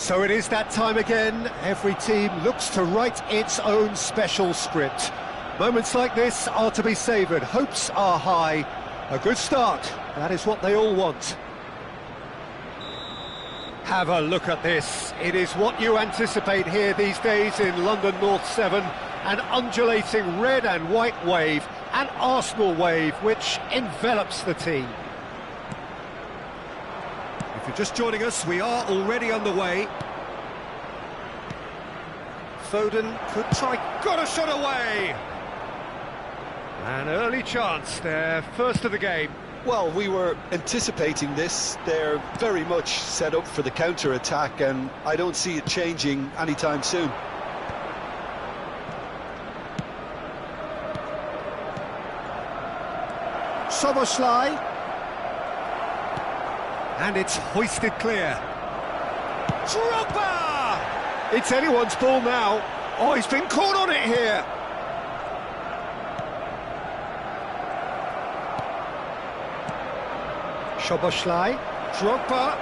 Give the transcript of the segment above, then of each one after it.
So it is that time again. Every team looks to write its own special script. Moments like this are to be savoured. Hopes are high. A good start. That is what they all want. Have a look at this. It is what you anticipate here these days in London North 7. An undulating red and white wave, an Arsenal wave which envelops the team. If you're just joining us, we are already underway. Foden could try, got a shot away! An early chance there, first of the game. Well, we were anticipating this. They're very much set up for the counter-attack, and I don't see it changing anytime soon. Szoboszlai. And it's hoisted clear. Drogba! It's anyone's ball now. Oh, he's been caught on it here. Szoboszlai. Drogba.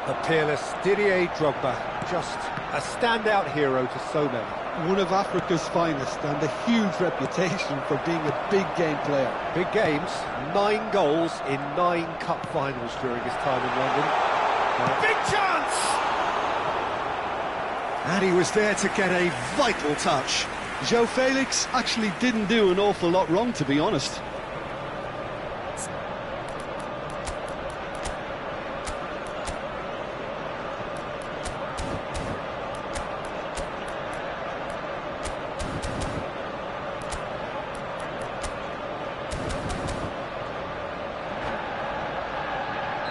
The peerless Didier Drogba. Just a standout hero to so many. One of Africa's finest and a huge reputation for being a big game player. Big games, 9 goals in 9 cup finals during his time in London. Big chance! And he was there to get a vital touch. João Felix actually didn't do an awful lot wrong, to be honest.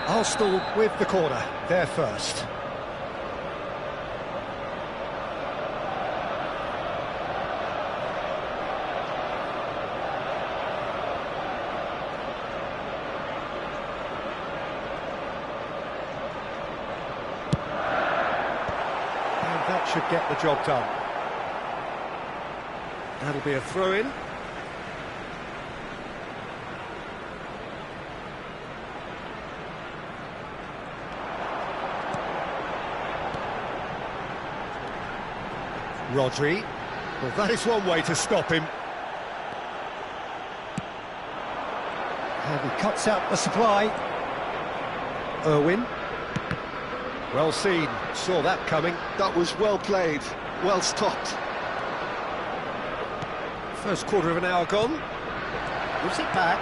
Arsenal with the corner, they're first. And that should get the job done. That'll be a throw-in. Rodri. Well, that is one way to stop him. And he cuts out the supply. Irwin. Well seen. Saw that coming. That was well played. Well stopped. First quarter of an hour gone. Gives it back.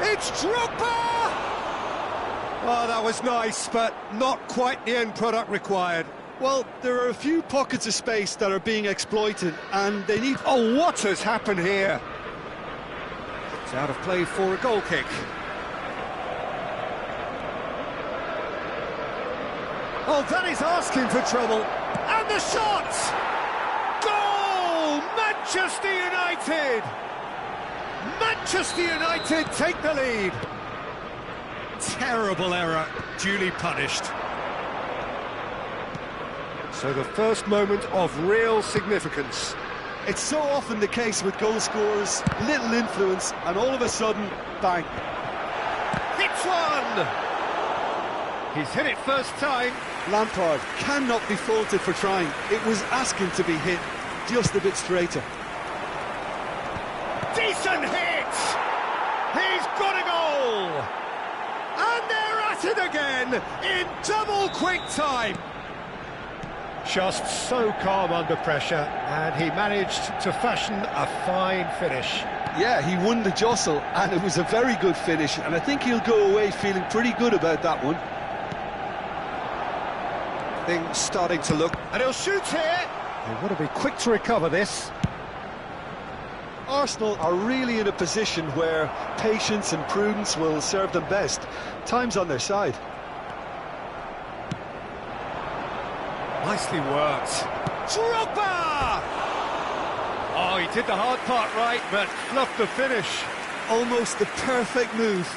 It's Drogba! Oh, that was nice, but not quite the end product required. Well, there are a few pockets of space that are being exploited, and they need... Oh, what has happened here? It's out of play for a goal kick. Oh, that is asking for trouble. And the shot! Goal! Manchester United! Manchester United take the lead. Terrible error, duly punished. So the first moment of real significance. It's so often the case with goal scorers, little influence, and all of a sudden, bang. Hits one! He's hit it first time. Lampard cannot be faulted for trying. It was asking to be hit just a bit straighter. Decent hit! He's got a goal! And they're at it again in double quick time. Just so calm under pressure, and he managed to fashion a fine finish. Yeah, he won the jostle, and it was a very good finish, and I think he'll go away feeling pretty good about that one. Things starting to look... And he'll shoot here! They want to be quick to recover this. Arsenal are really in a position where patience and prudence will serve them best. Time's on their side. Nicely worked. Drogba! Oh, he did the hard part right, but fluffed the finish. Almost the perfect move.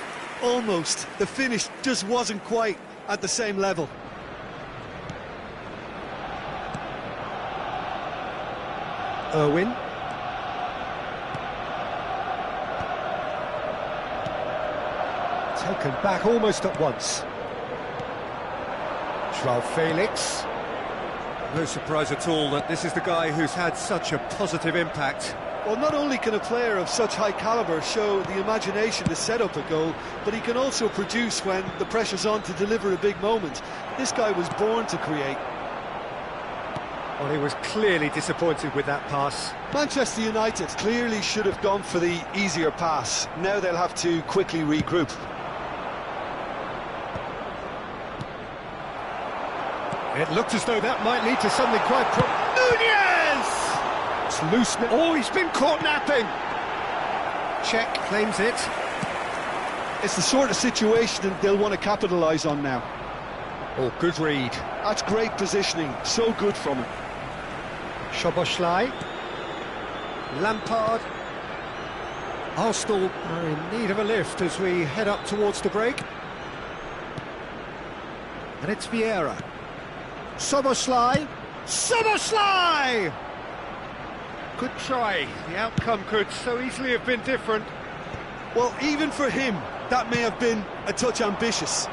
Almost. The finish just wasn't quite at the same level. Irwin. Taken back almost at once. Joao Felix. No surprise at all that this is the guy who's had such a positive impact. Well, not only can a player of such high calibre show the imagination to set up a goal, but he can also produce when the pressure's on to deliver a big moment. This guy was born to create. Well, he was clearly disappointed with that pass. Manchester United clearly should have gone for the easier pass. Now they'll have to quickly regroup. It looked as though that might lead to something quite Nunez! It's loose. Oh, he's been caught napping. Czech claims it. It's the sort of situation they'll want to capitalise on now. Oh, good read. That's great positioning. So good from him. Szoboszlai. Lampard. Arsenal are in need of a lift as we head up towards the break. And it's Vieira. Szoboszlai. Szoboszlai! Good try. The outcome could so easily have been different. Well, even for him, that may have been a touch ambitious.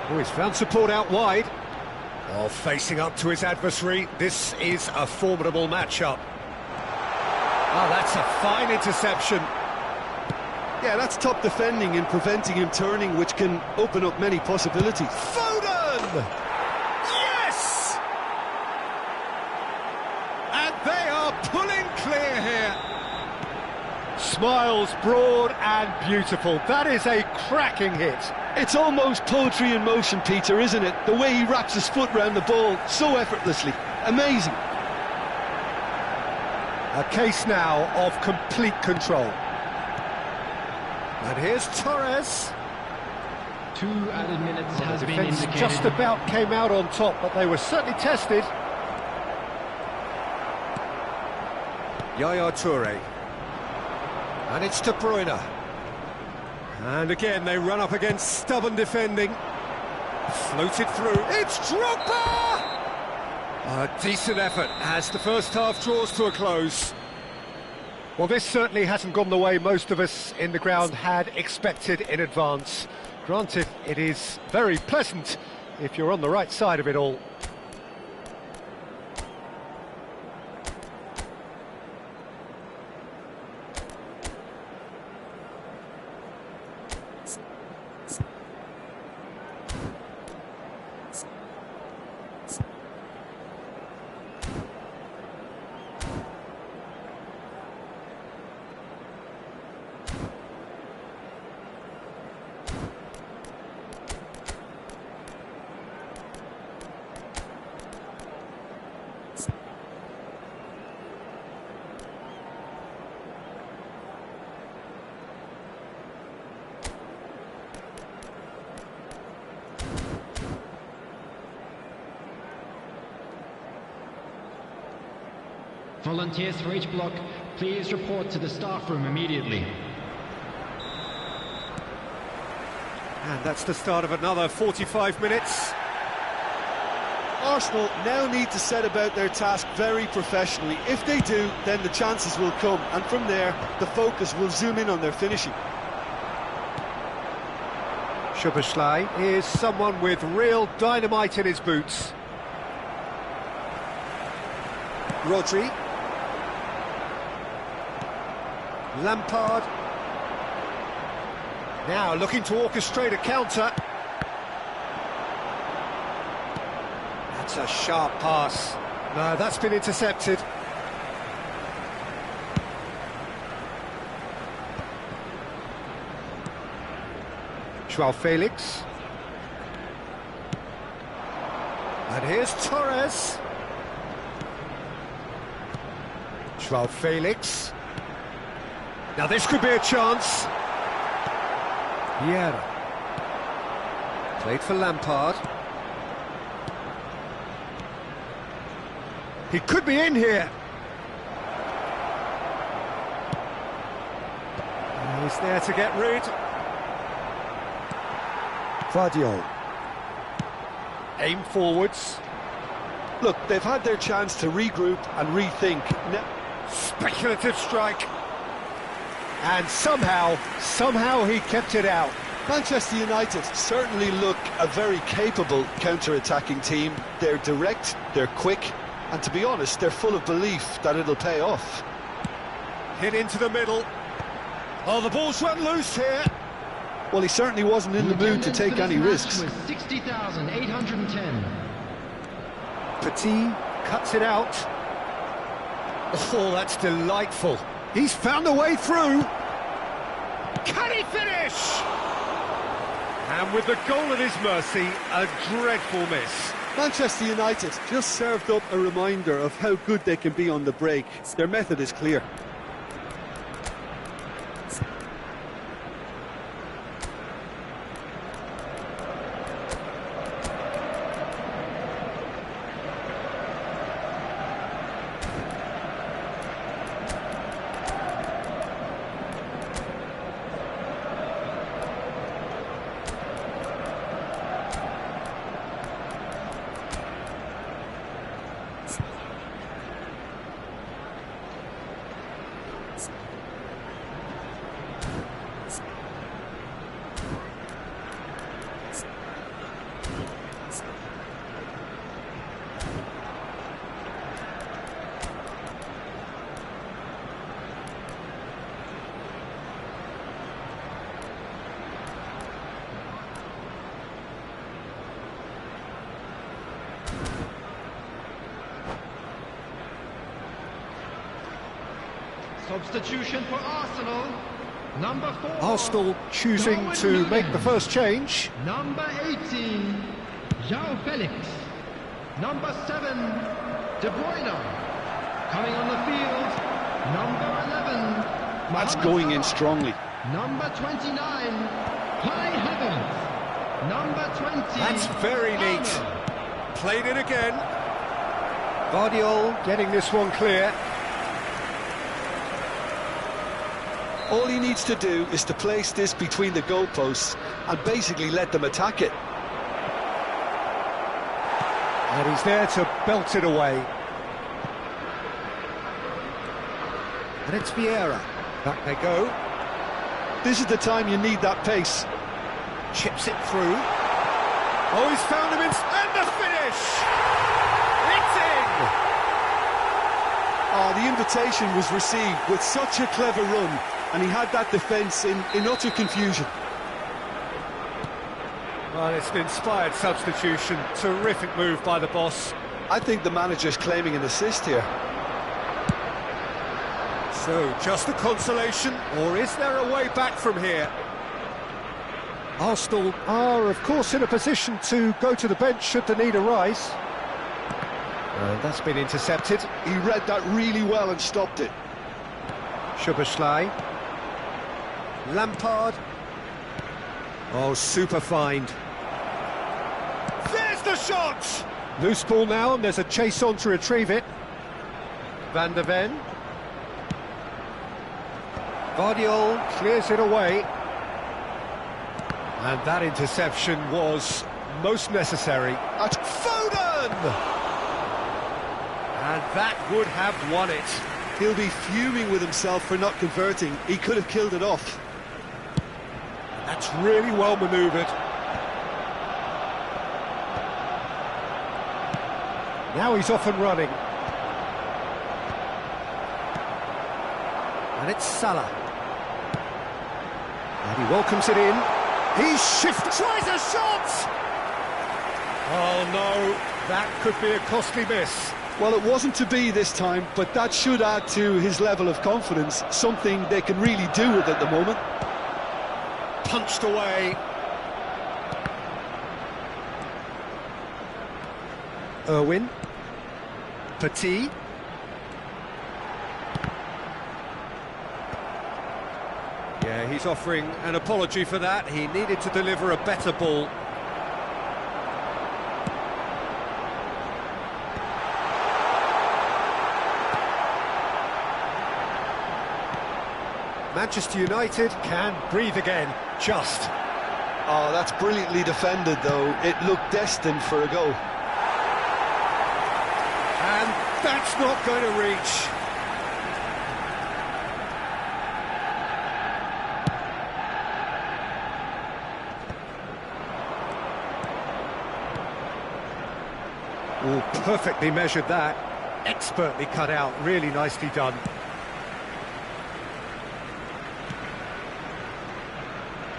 Oh, he's found support out wide. Oh, facing up to his adversary. This is a formidable matchup. Oh, that's a fine interception. Yeah, that's top defending and preventing him turning, which can open up many possibilities. Foden! Yes! And they are pulling clear here. Smiles broad and beautiful. That is a cracking hit. It's almost poetry in motion, Peter, isn't it? The way he wraps his foot round the ball so effortlessly. Amazing. A case now of complete control. And here's Torres. 2 added minutes has been Defence indicated. just about came out on top, but they were certainly tested. Yaya Toure. And it's De Bruyne. And again, they run up against stubborn defending. Floated through. It's Drogba! A decent effort as the first half draws to a close. Well, this certainly hasn't gone the way most of us in the ground had expected in advance. Granted, it is very pleasant if you're on the right side of it all. Volunteers for each block, please report to the staff room immediately. And that's the start of another 45 minutes. Arsenal now need to set about their task very professionally. If they do, then the chances will come, and from there, the focus will zoom in on their finishing. Szoboszlai is someone with real dynamite in his boots. Rodri. Lampard. Now looking to orchestrate a counter. That's a sharp pass. No, that's been intercepted. Joao Felix. And here's Torres. Joao Felix. Now this could be a chance. Vieira. Played for Lampard. He could be in here. He's there to get rid. Guardiola. Aim forwards. Look, they've had their chance to regroup and rethink. Speculative strike. And somehow he kept it out. Manchester United certainly look a very capable counter-attacking team. They're direct, they're quick, and to be honest, they're full of belief that it'll pay off. Hit into the middle. Oh, the ball's run loose here. Well, he certainly wasn't in the mood to take any risks. 60,810. Petit cuts it out. Oh, that's delightful. He's found a way through. Can he finish? And with the goal at his mercy, a dreadful miss. Manchester United just served up a reminder of how good they can be on the break. Their method is clear. Substitution for Arsenal. Number 4. Arsenal choosing to make the first change. Number 18, João Felix. Number 7, De Bruyne. Coming on the field, number 11. That's Mohamed going in Salah. strongly. Number 29, Kai Havertz. Number 20. That's very neat. Arnold. Played it again. Guardiola getting this one clear. All he needs to do is to place this between the goalposts and basically let them attack it. And he's there to belt it away. And it's Vieira. Back they go. This is the time you need that pace. Chips it through. Oh, he's found him in... And the finish! It's in! Oh, the invitation was received with such a clever run, and he had that defence in utter confusion. Well, it's an inspired substitution. Terrific move by the boss. I think the manager's claiming an assist here. So, just a consolation, or is there a way back from here? Arsenal are, of course, in a position to go to the bench should the need arise. And that's been intercepted. He read that really well and stopped it. Szoboszlai. Lampard. Oh, super find. There's the shot! Loose ball now, and there's a chase on to retrieve it. Van der Ven. Guardiola clears it away. And that interception was most necessary. That's Foden! And that would have won it. He'll be fuming with himself for not converting. He could have killed it off. That's really well manoeuvred. Now he's off and running. And it's Salah. And he welcomes it in. He's shifted. Tries a shot! Oh no, that could be a costly miss. Well, it wasn't to be this time, but that should add to his level of confidence, something they can really do with at the moment. Punched away. Irwin. Petit. Yeah, he's offering an apology for that. He needed to deliver a better ball. Manchester United can breathe again, just. Oh, that's brilliantly defended, though. It looked destined for a goal. And that's not going to reach. Oh, perfectly measured that. Expertly cut out, really nicely done.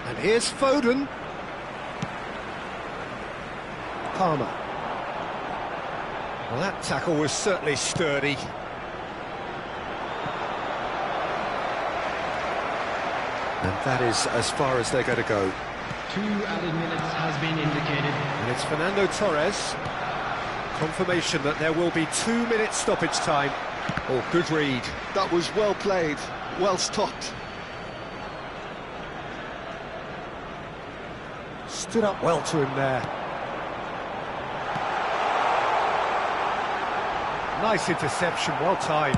And here's Foden. Palmer. Well, that tackle was certainly sturdy. And that is as far as they're going to go. 2 added minutes has been indicated. And it's Fernando Torres. Confirmation that there will be 2 minutes stoppage time. Oh, good read. That was well played, well stopped. Stood up well to him there. Nice interception, well timed.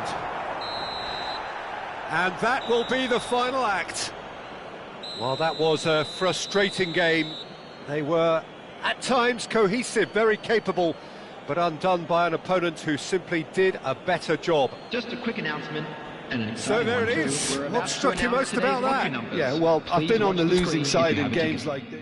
And that will be the final act. Well, that was a frustrating game. They were, at times, cohesive, very capable, but undone by an opponent who simply did a better job. Just a quick announcement. So there it is. What struck you most about that? Yeah, well, I've been on the losing side in games like this.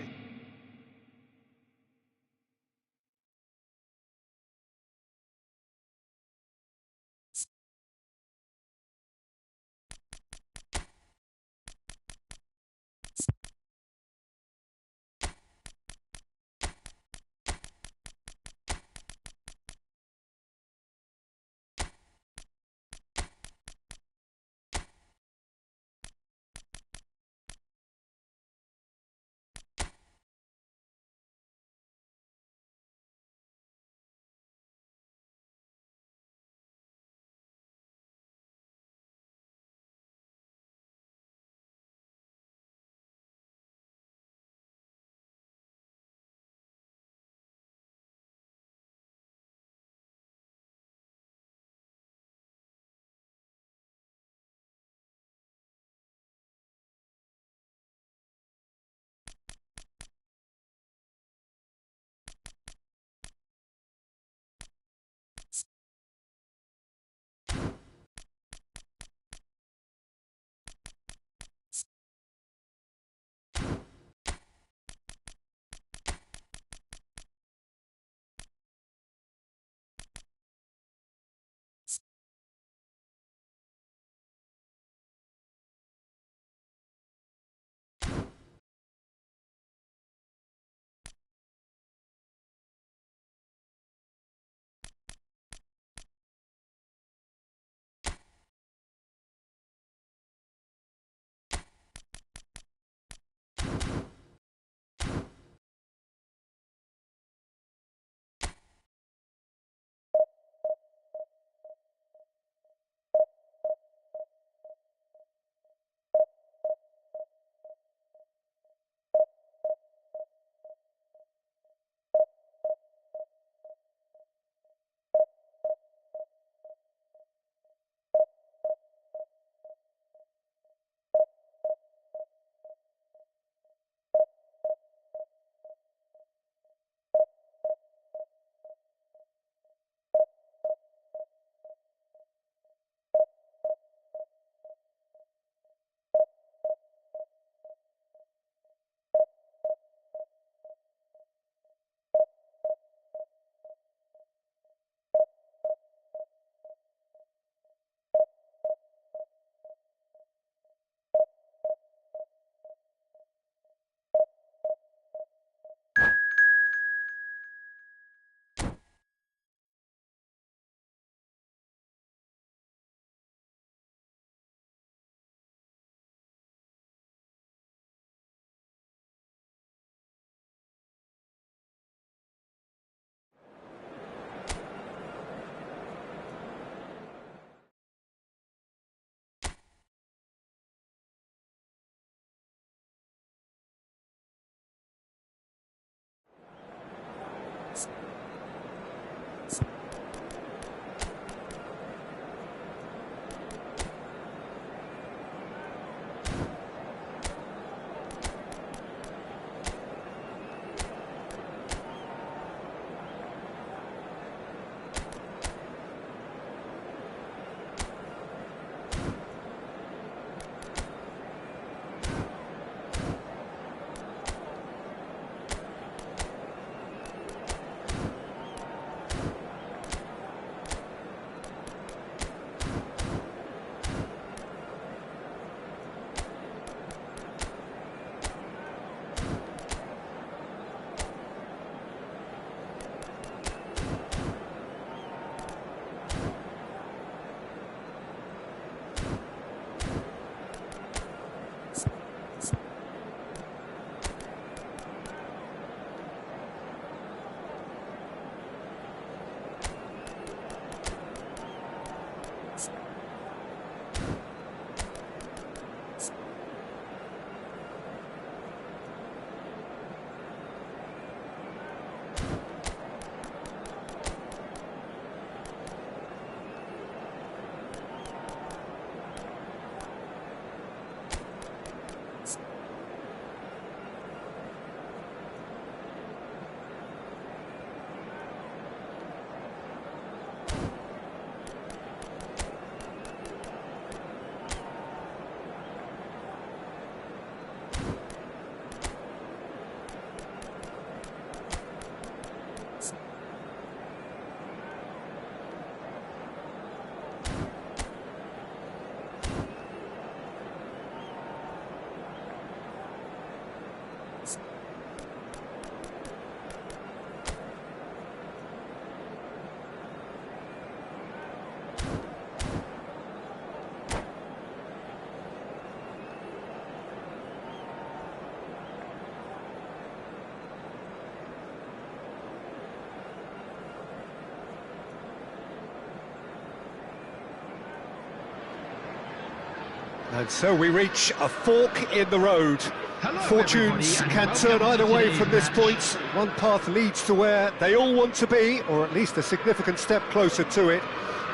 And so we reach a fork in the road. Hello, Fortunes everybody, and can turn welcome either to way today's from this match. point. One path leads to where they all want to be, or at least a significant step closer to it.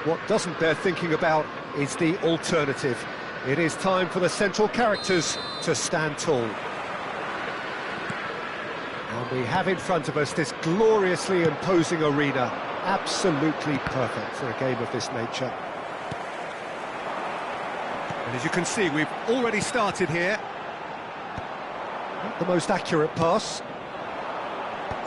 What doesn't bear thinking about is the alternative. It is time for the central characters to stand tall. And we have in front of us this gloriously imposing arena. Absolutely perfect for a game of this nature. And as you can see, we've already started here. Not the most accurate pass.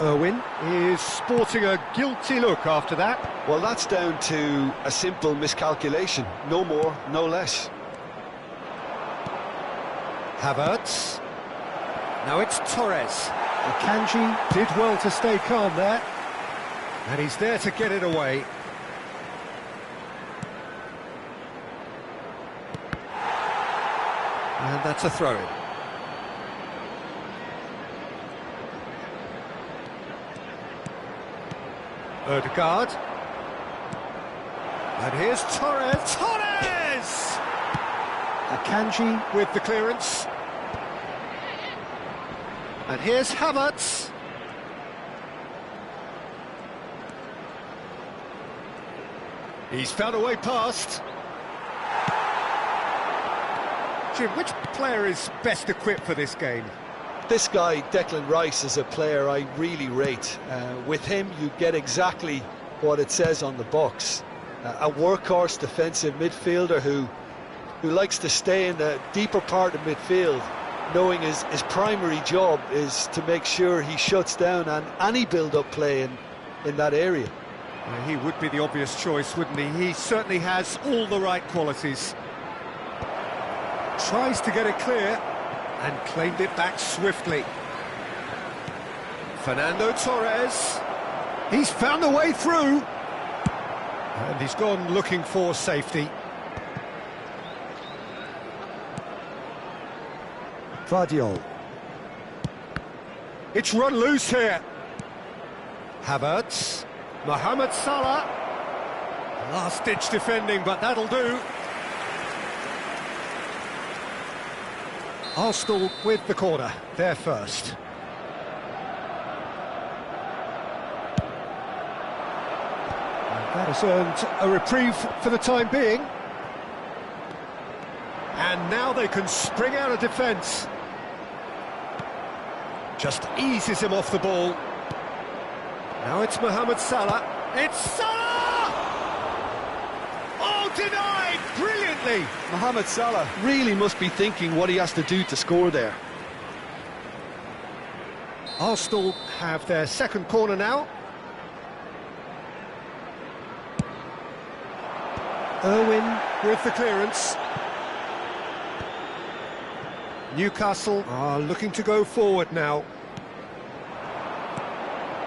Irwin is sporting a guilty look after that. Well, that's down to a simple miscalculation. No more, no less. Havertz. Now it's Torres. Akanji did well to stay calm there. And he's there to get it away. And that's a throw-in. Ødegaard. And here's Torres. Torres! Akanji with the clearance. And here's Havertz. He's found a way past. Jim, which player is best equipped for this game? This guy, Declan Rice, is a player I really rate. With him, you get exactly what it says on the box. A workhorse defensive midfielder who likes to stay in the deeper part of midfield, knowing his primary job is to make sure he shuts down any build-up play in that area. He would be the obvious choice, wouldn't he? He certainly has all the right qualities. Tries to get it clear and claimed it back swiftly. Fernando Torres. He's found a way through. And he's gone looking for safety. Vardiol. It's run loose here. Havertz. Mohamed Salah. Last-ditch defending, but that'll do. Arsenal with the corner, they're first. And that has earned a reprieve for the time being. And now they can spring out of defence. Just eases him off the ball. Now it's Mohamed Salah. It's Salah! Oh, denied brilliantly! Mohamed Salah really must be thinking what he has to do to score there. Arsenal have their second corner now. Irwin with the clearance. Newcastle are looking to go forward now.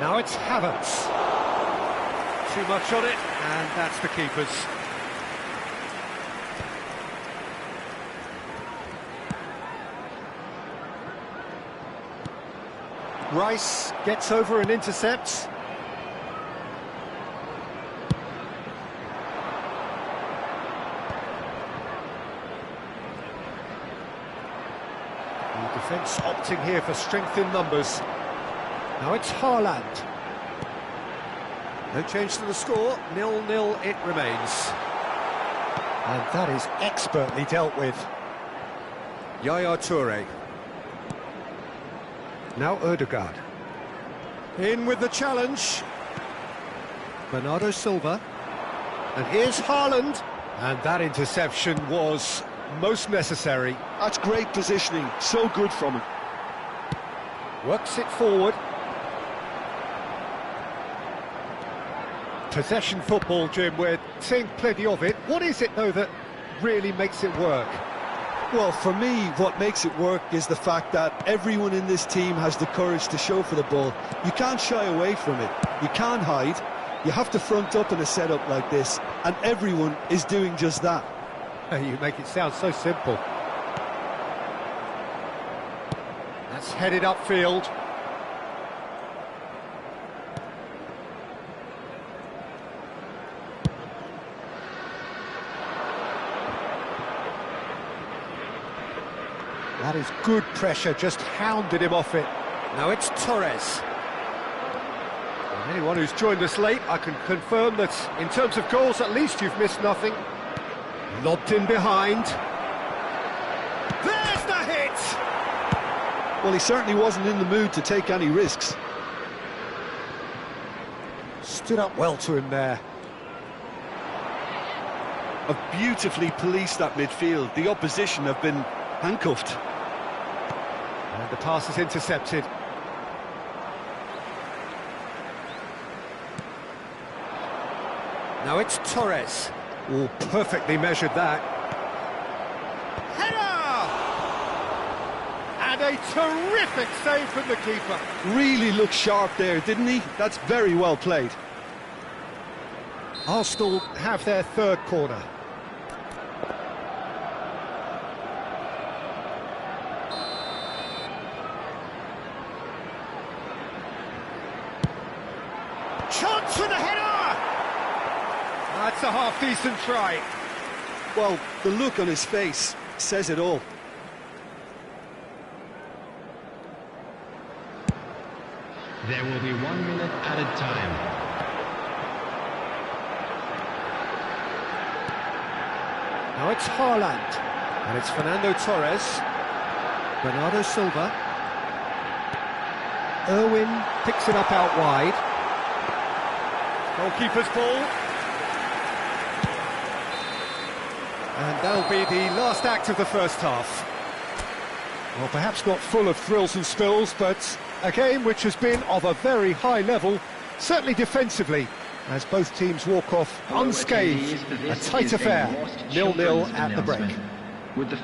Now it's Havertz. Too much on it, and that's the keeper's. Rice gets over and intercepts. The defence opting here for strength in numbers. Now it's Haaland. No change to the score, 0-0 it remains. And that is expertly dealt with. Yaya Toure. Now Ødegaard. In with the challenge. Bernardo Silva. And here's Haaland. And that interception was most necessary. That's great positioning, so good from him. Works it forward. Possession football, Jim, we're seeing plenty of it. What is it, though, that really makes it work? Well, for me, what makes it work is the fact that everyone in this team has the courage to show for the ball. You can't shy away from it. You can't hide. You have to front up in a setup like this, and everyone is doing just that. You make it sound so simple. That's headed upfield. That is good pressure, just hounded him off it. Now it's Torres. And anyone who's joined us late, I can confirm that in terms of goals, at least you've missed nothing. Lobbed in behind. There's the hit! Well, he certainly wasn't in the mood to take any risks. Stood up well to him there. Have beautifully policed that midfield. The opposition have been handcuffed. And the pass is intercepted. Now it's Torres. Oh, perfectly measured that. Header! And a terrific save from the keeper. Really looked sharp there, didn't he? That's very well played. Arsenal have their third corner. Chance for the header! That's a half-decent try. Well, the look on his face says it all. There will be 1 minute added time. Now it's Haaland, and it's Fernando Torres, Bernardo Silva, Irwin picks it up out wide, goalkeeper's ball, and that'll be the last act of the first half. Well, perhaps not full of thrills and spills, but a game which has been of a very high level, certainly defensively, as both teams walk off unscathed. A tight affair, 0-0 at the break. The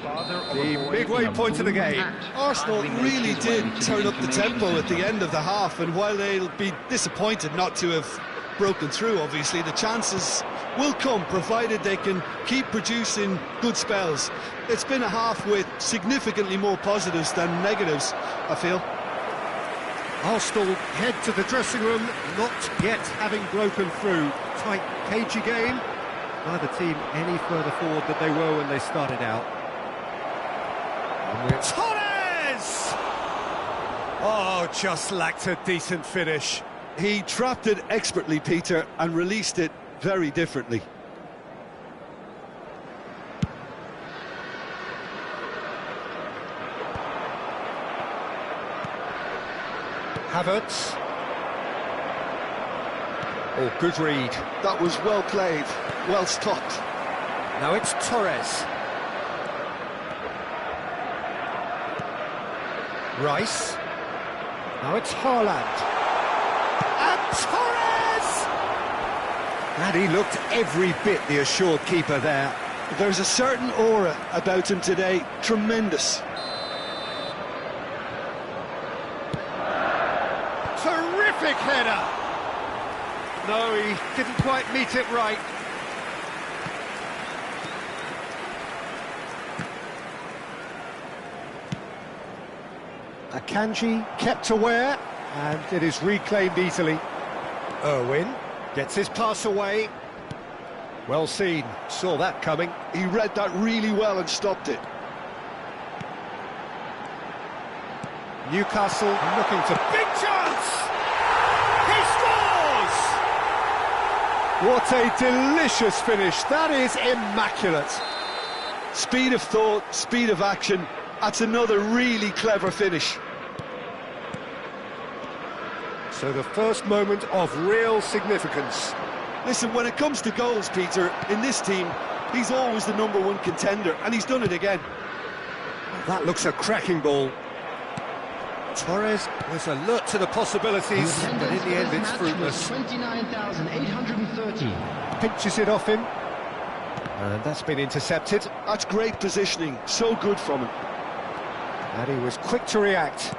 midway point of the game. Arsenal really did turn up the tempo at the end of the half, and while they'll be disappointed not to have broken through, obviously, the chances will come, provided they can keep producing good spells. It's been a half with significantly more positives than negatives, I feel. Arsenal head to the dressing room, not yet having broken through. Tight, cagey game. Neither team any further forward than they were when they started out. Torres! Oh, just lacked a decent finish. He trapped it expertly, Peter, and released it very differently. Havertz. Oh, good read. That was well played, well stopped. Now it's Torres. Rice. Now it's Haaland. And Torres! And he looked every bit the assured keeper there. There's a certain aura about him today, tremendous. Terrific header! No, he didn't quite meet it right. Akanji kept aware, and it is reclaimed easily. Irwin gets his pass away. Well seen, saw that coming. He read that really well and stopped it. Newcastle looking to big chance! He scores! What a delicious finish, that is immaculate. Speed of thought, speed of action, that's another really clever finish. So the first moment of real significance. Listen, when it comes to goals, Peter, in this team, he's always the #1 contender, and he's done it again. That looks a cracking ball. Torres was alert to the possibilities, but in the end it's fruitless. 29,830. Pinches it off him, and that's been intercepted. That's great positioning, so good from him. And he was quick to react.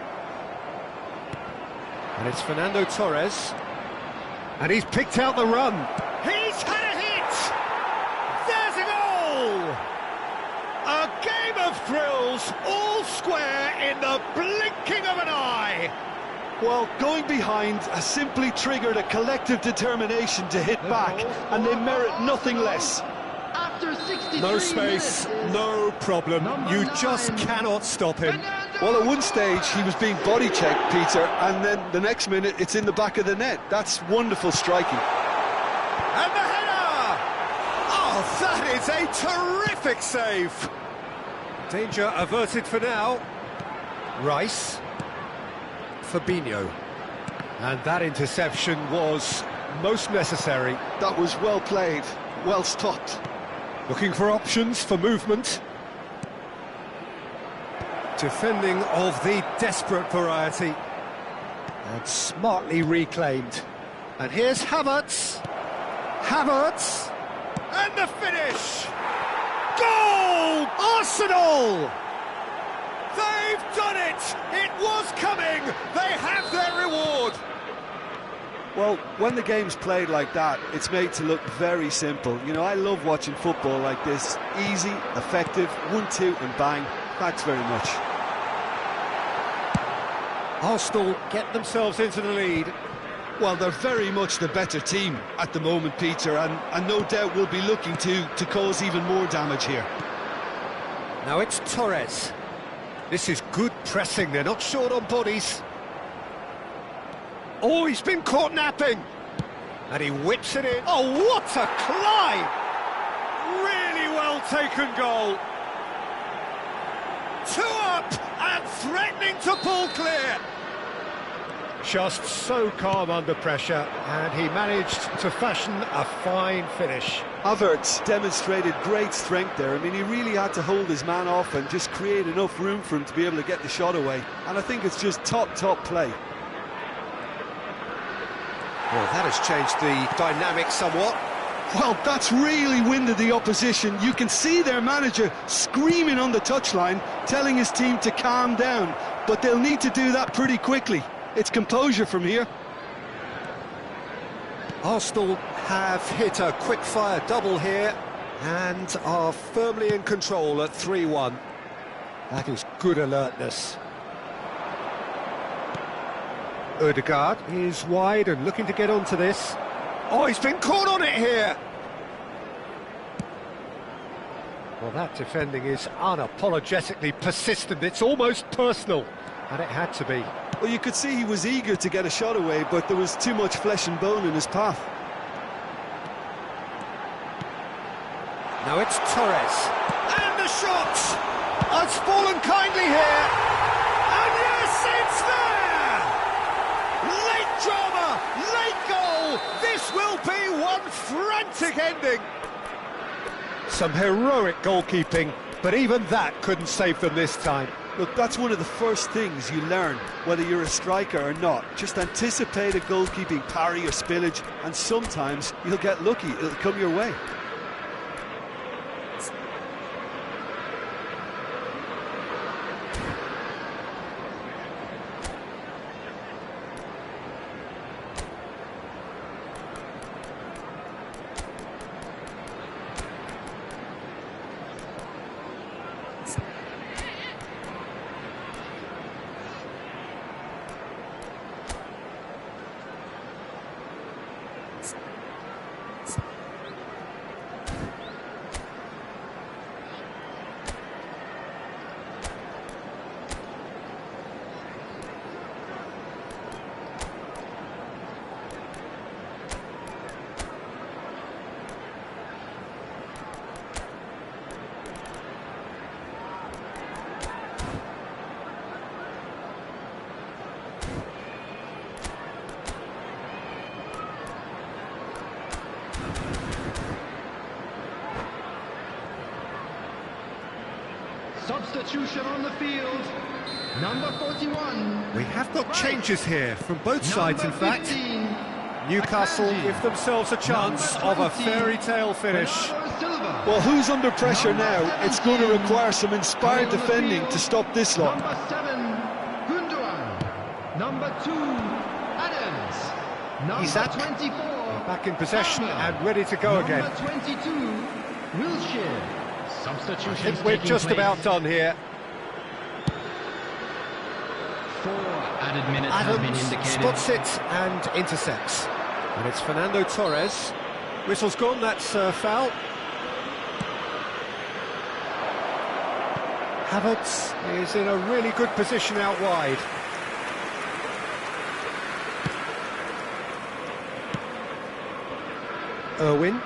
And it's Fernando Torres. And he's picked out the run. He's had a hit! There's a goal! A game of thrills, all square in the blinking of an eye. Well, going behind has simply triggered a collective determination to hit back, and they merit nothing less. After No space, no problem. You just cannot stop him. Well, at one stage he was being body checked, Peter, and then the next minute it's in the back of the net. That's wonderful striking. And the header! Oh, that is a terrific save. Danger averted for now. Rice. Fabinho. And that interception was most necessary. That was well played, well stopped. Looking for options for movement. Defending of the desperate variety. And smartly reclaimed. And here's Havertz. Havertz. And the finish! Goal! Arsenal! They've done it! It was coming! They have their reward! Well, when the game's played like that, it's made to look very simple. You know, I love watching football like this. Easy, effective, 1-2 and bang. Thanks very much. Arsenal get themselves into the lead. Well, they're very much the better team at the moment, Peter, and no doubt will be looking to cause even more damage here. Now it's Torres. This is good pressing, they're not short on bodies. Oh, he's been caught napping. And he whips it in. Oh, what a climb! Really well taken goal. 2 up and threatening to pull clear. Just so calm under pressure, and he managed to fashion a fine finish. Havertz demonstrated great strength there. I mean, he really had to hold his man off and just create enough room for him to be able to get the shot away. And I think it's just top play. Well, that has changed the dynamic somewhat. Well, that's really winded the opposition. You can see their manager screaming on the touchline, telling his team to calm down. But they'll need to do that pretty quickly. It's composure from here. Arsenal have hit a quick-fire double here and are firmly in control at 3-1. That is good alertness. Ødegaard is wide and looking to get onto this. Oh, he's been caught on it here! Well, that defending is unapologetically persistent. It's almost personal, and it had to be. Well, you could see he was eager to get a shot away, but there was too much flesh and bone in his path. Now it's Torres. And the shot! Has fallen kindly here. And yes, it's there! Late drama, late goal. This will be one frantic ending. Some heroic goalkeeping, but even that couldn't save them this time. Look, that's one of the first things you learn, whether you're a striker or not. Just anticipate a goalkeeping parry or spillage, and sometimes you'll get lucky, it'll come your way. Substitution on the field. Number 41. We have got changes here from both sides, in fact. 15. Newcastle give themselves a chance of a fairy tale finish. Well, who's under pressure now? It's going to require some inspired defending to stop this lot. Number 7, Gundogan. Number 2, Adams. Number Isak. 24. Back in possession and ready to go again. Number 22, Wilshere. Substitution. I think we're just about done here. 4 added minutes have been Adams indicated. spots it and intercepts. And it's Fernando Torres. Whistle's gone, that's foul. Havertz is in a really good position out wide. Irwin.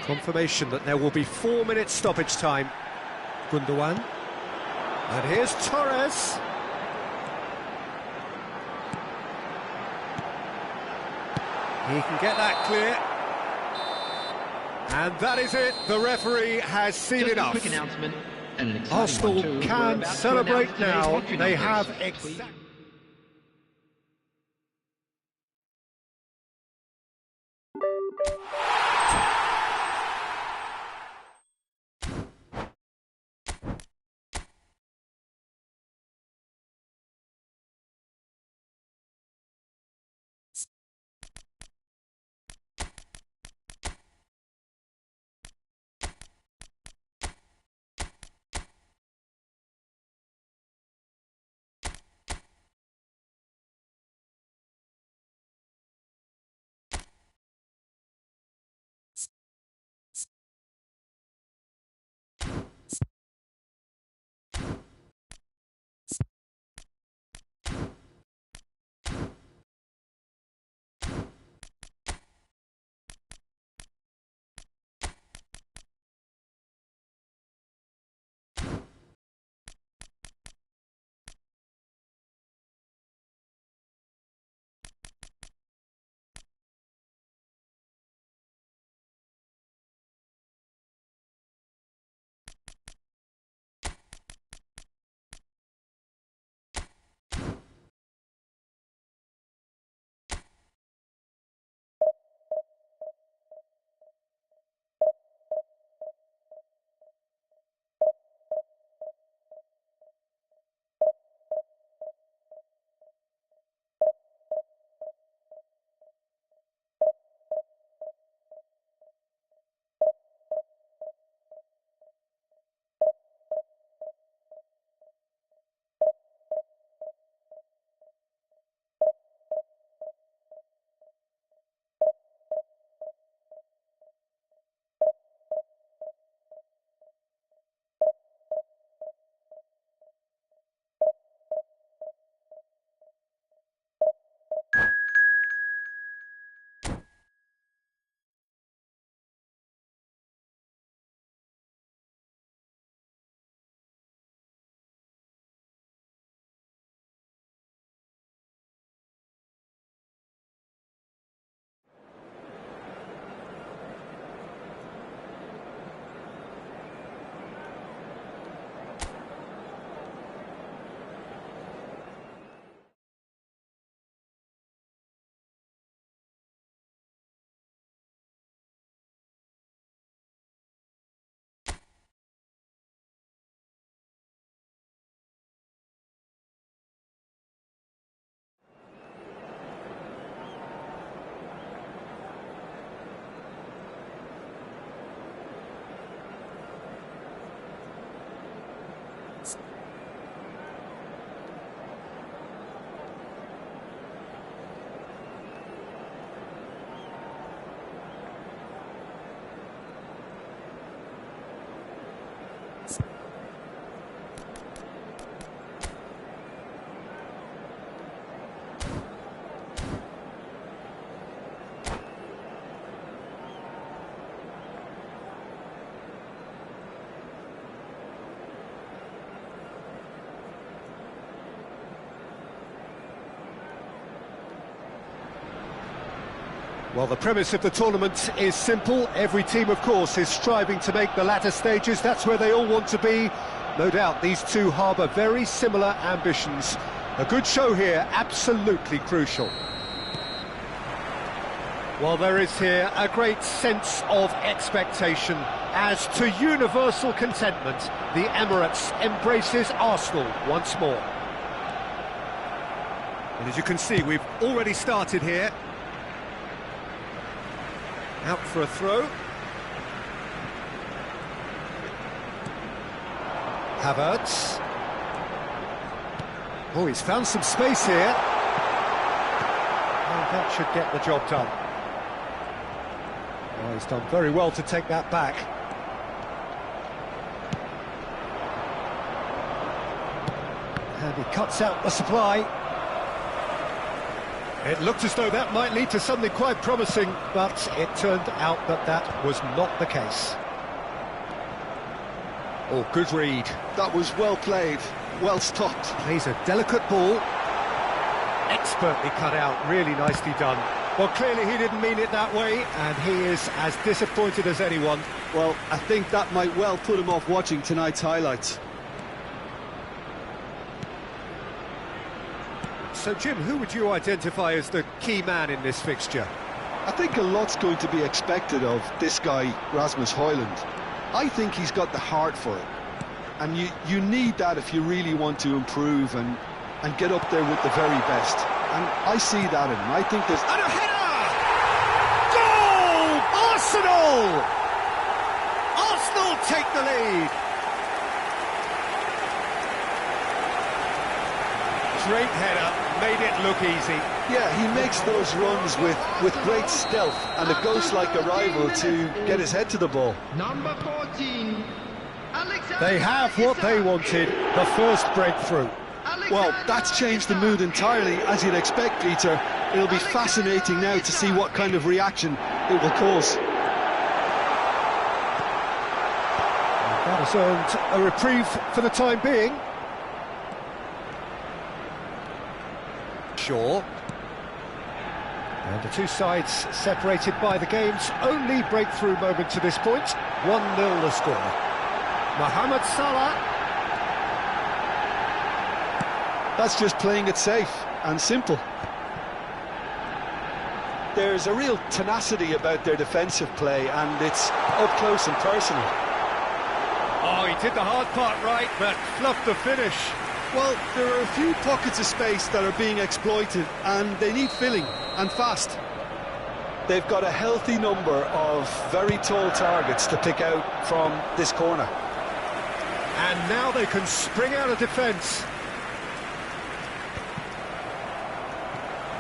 Confirmation that there will be 4 minutes stoppage time. Gundogan. And here's Torres. He can get that clear. And that is it. The referee has seen Just it a off. quick announcement. And an exciting Arsenal one too. We're can about to celebrate announce today's now. lottery They numbers. have Please. exactly... Well, the premise of the tournament is simple. Every team, of course, is striving to make the latter stages. That's where they all want to be. No doubt these two harbour very similar ambitions. A good show here, absolutely crucial. Well, there is here a great sense of expectation. As to universal contentment, the Emirates embraces Arsenal once more. And as you can see, we've already started here. Out for a throw. Havertz. Oh, he's found some space here. Oh, that should get the job done. Oh, he's done very well to take that back. And he cuts out the supply. It looked as though that might lead to something quite promising, but it turned out that that was not the case. Oh, good read. That was well played, well stopped. Plays a delicate ball. Expertly cut out, really nicely done. Well, clearly he didn't mean it that way, and he is as disappointed as anyone. Well, I think that might well put him off watching tonight's highlights. So, Jim, who would you identify as the key man in this fixture? I think a lot's going to be expected of this guy, Rasmus Højlund. I think he's got the heart for it. And you need that if you really want to improve and get up there with the very best. And I see that in him. I think there's... And a header! Goal! Arsenal! Arsenal take the lead. Great header, made it look easy. Yeah, he makes those runs with great stealth and a ghost-like arrival to get his head to the ball. Number 14, Alexander. They have what they wanted, the first breakthrough. Well, that's changed the mood entirely, as you'd expect, Peter. It'll be fascinating now to see what kind of reaction it will cause. That has earned a reprieve for the time being. Shaw. And the two sides separated by the game's only breakthrough moment to this point. 1-0 the score. Mohamed Salah. That's just playing it safe and simple. There's a real tenacity about their defensive play, and it's up close and personal. Oh, he did the hard part right, but fluffed the finish. Well, there are a few pockets of space that are being exploited, and they need filling, and fast. They've got a healthy number of very tall targets to pick out from this corner. And now they can spring out of defence.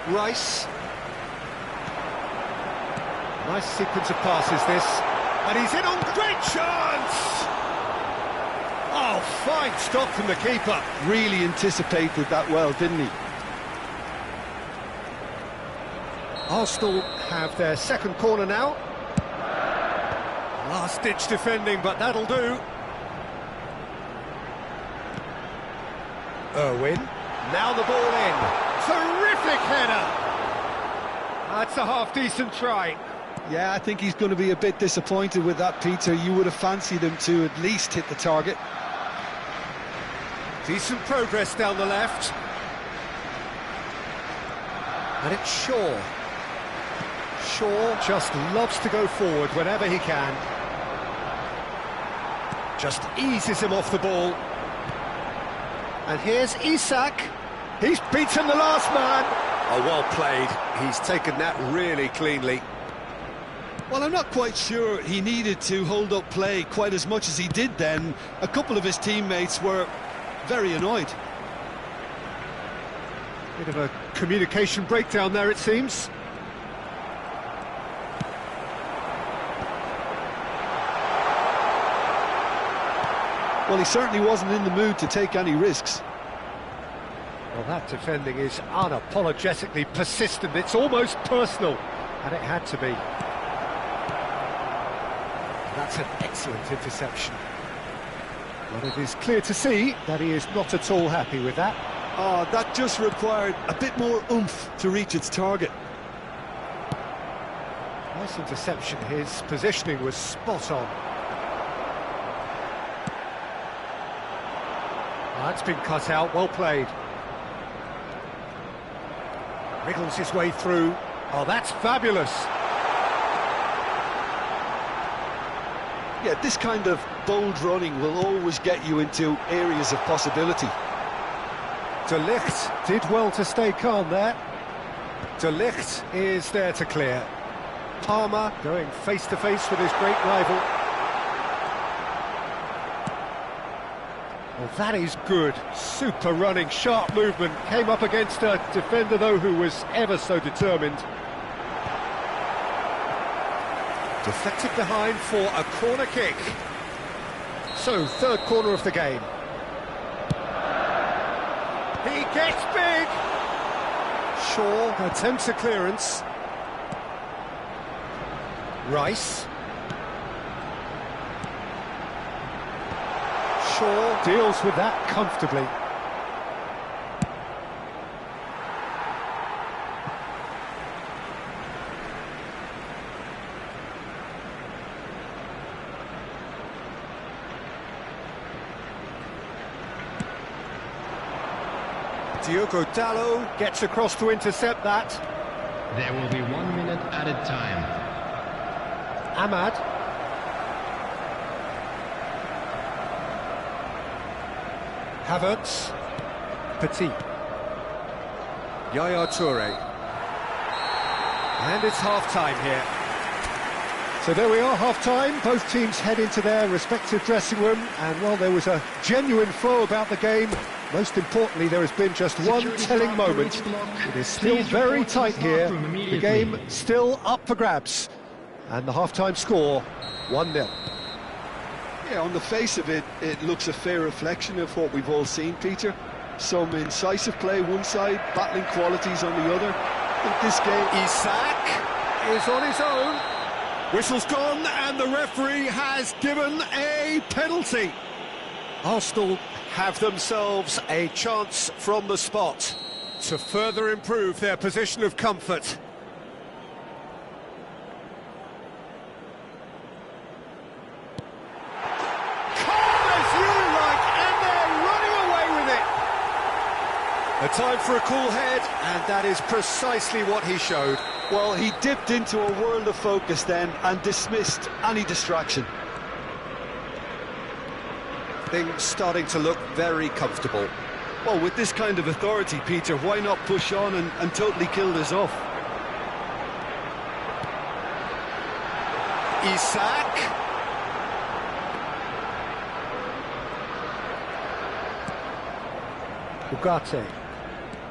Rice. Nice sequence of passes this. And he's in on great chance! Oh, fine stop from the keeper. Really anticipated that well, didn't he? Arsenal have their second corner now. Last-ditch defending, but that'll do. Irwin. Now the ball in. Terrific header! That's a half-decent try. Yeah, I think he's going to be a bit disappointed with that, Peter. You would have fancied him to at least hit the target. Decent progress down the left. And it's Shaw. Shaw just loves to go forward whenever he can. Just eases him off the ball. And here's Isak. He's beaten the last man. Oh, well played. He's taken that really cleanly. Well, I'm not quite sure he needed to hold up play quite as much as he did then. A couple of his teammates were very annoyed. Bit of a communication breakdown there, it seems. Well, he certainly wasn't in the mood to take any risks. Well, that defending is unapologetically persistent. It's almost personal, and it had to be. That's an excellent interception. But it is clear to see that he is not at all happy with that. Oh, that just required a bit more oomph to reach its target. Nice interception. His positioning was spot on. That's been cut out. Well played. Wriggles his way through. Oh, that's fabulous. Yeah, this kind of bold running will always get you into areas of possibility. De Ligt did well to stay calm there. De Ligt is there to clear. Palmer going face-to-face with his great rival. Well, that is good. Super running, sharp movement. Came up against a defender, though, who was ever so determined. Deflected behind for a corner kick. So, third corner of the game. He gets big! Shaw attempts a clearance. Rice. Shaw deals with that comfortably. Diogo Dalot gets across to intercept that. There will be 1 minute added time. Ahmad. Havertz. Petit. Yaya Toure. And it's half-time here. So there we are, half-time. Both teams head into their respective dressing room, and while there was a genuine flow about the game, most importantly, there has been just one telling moment. It is still very tight here. The game still up for grabs. And the half-time score, 1-0. Yeah, on the face of it, it looks a fair reflection of what we've all seen, Peter. Some incisive play one side, battling qualities on the other. I think this game... Isak is on his own. Whistle's gone, and the referee has given a penalty. Arsenal have themselves a chance from the spot to further improve their position of comfort. Calm as you like, and they're running away with it. A time for a cool head, and that is precisely what he showed. Well, he dipped into a world of focus then and dismissed any distraction. Things starting to look very comfortable. Well, with this kind of authority, Peter, why not push on and totally kill this off? Isak.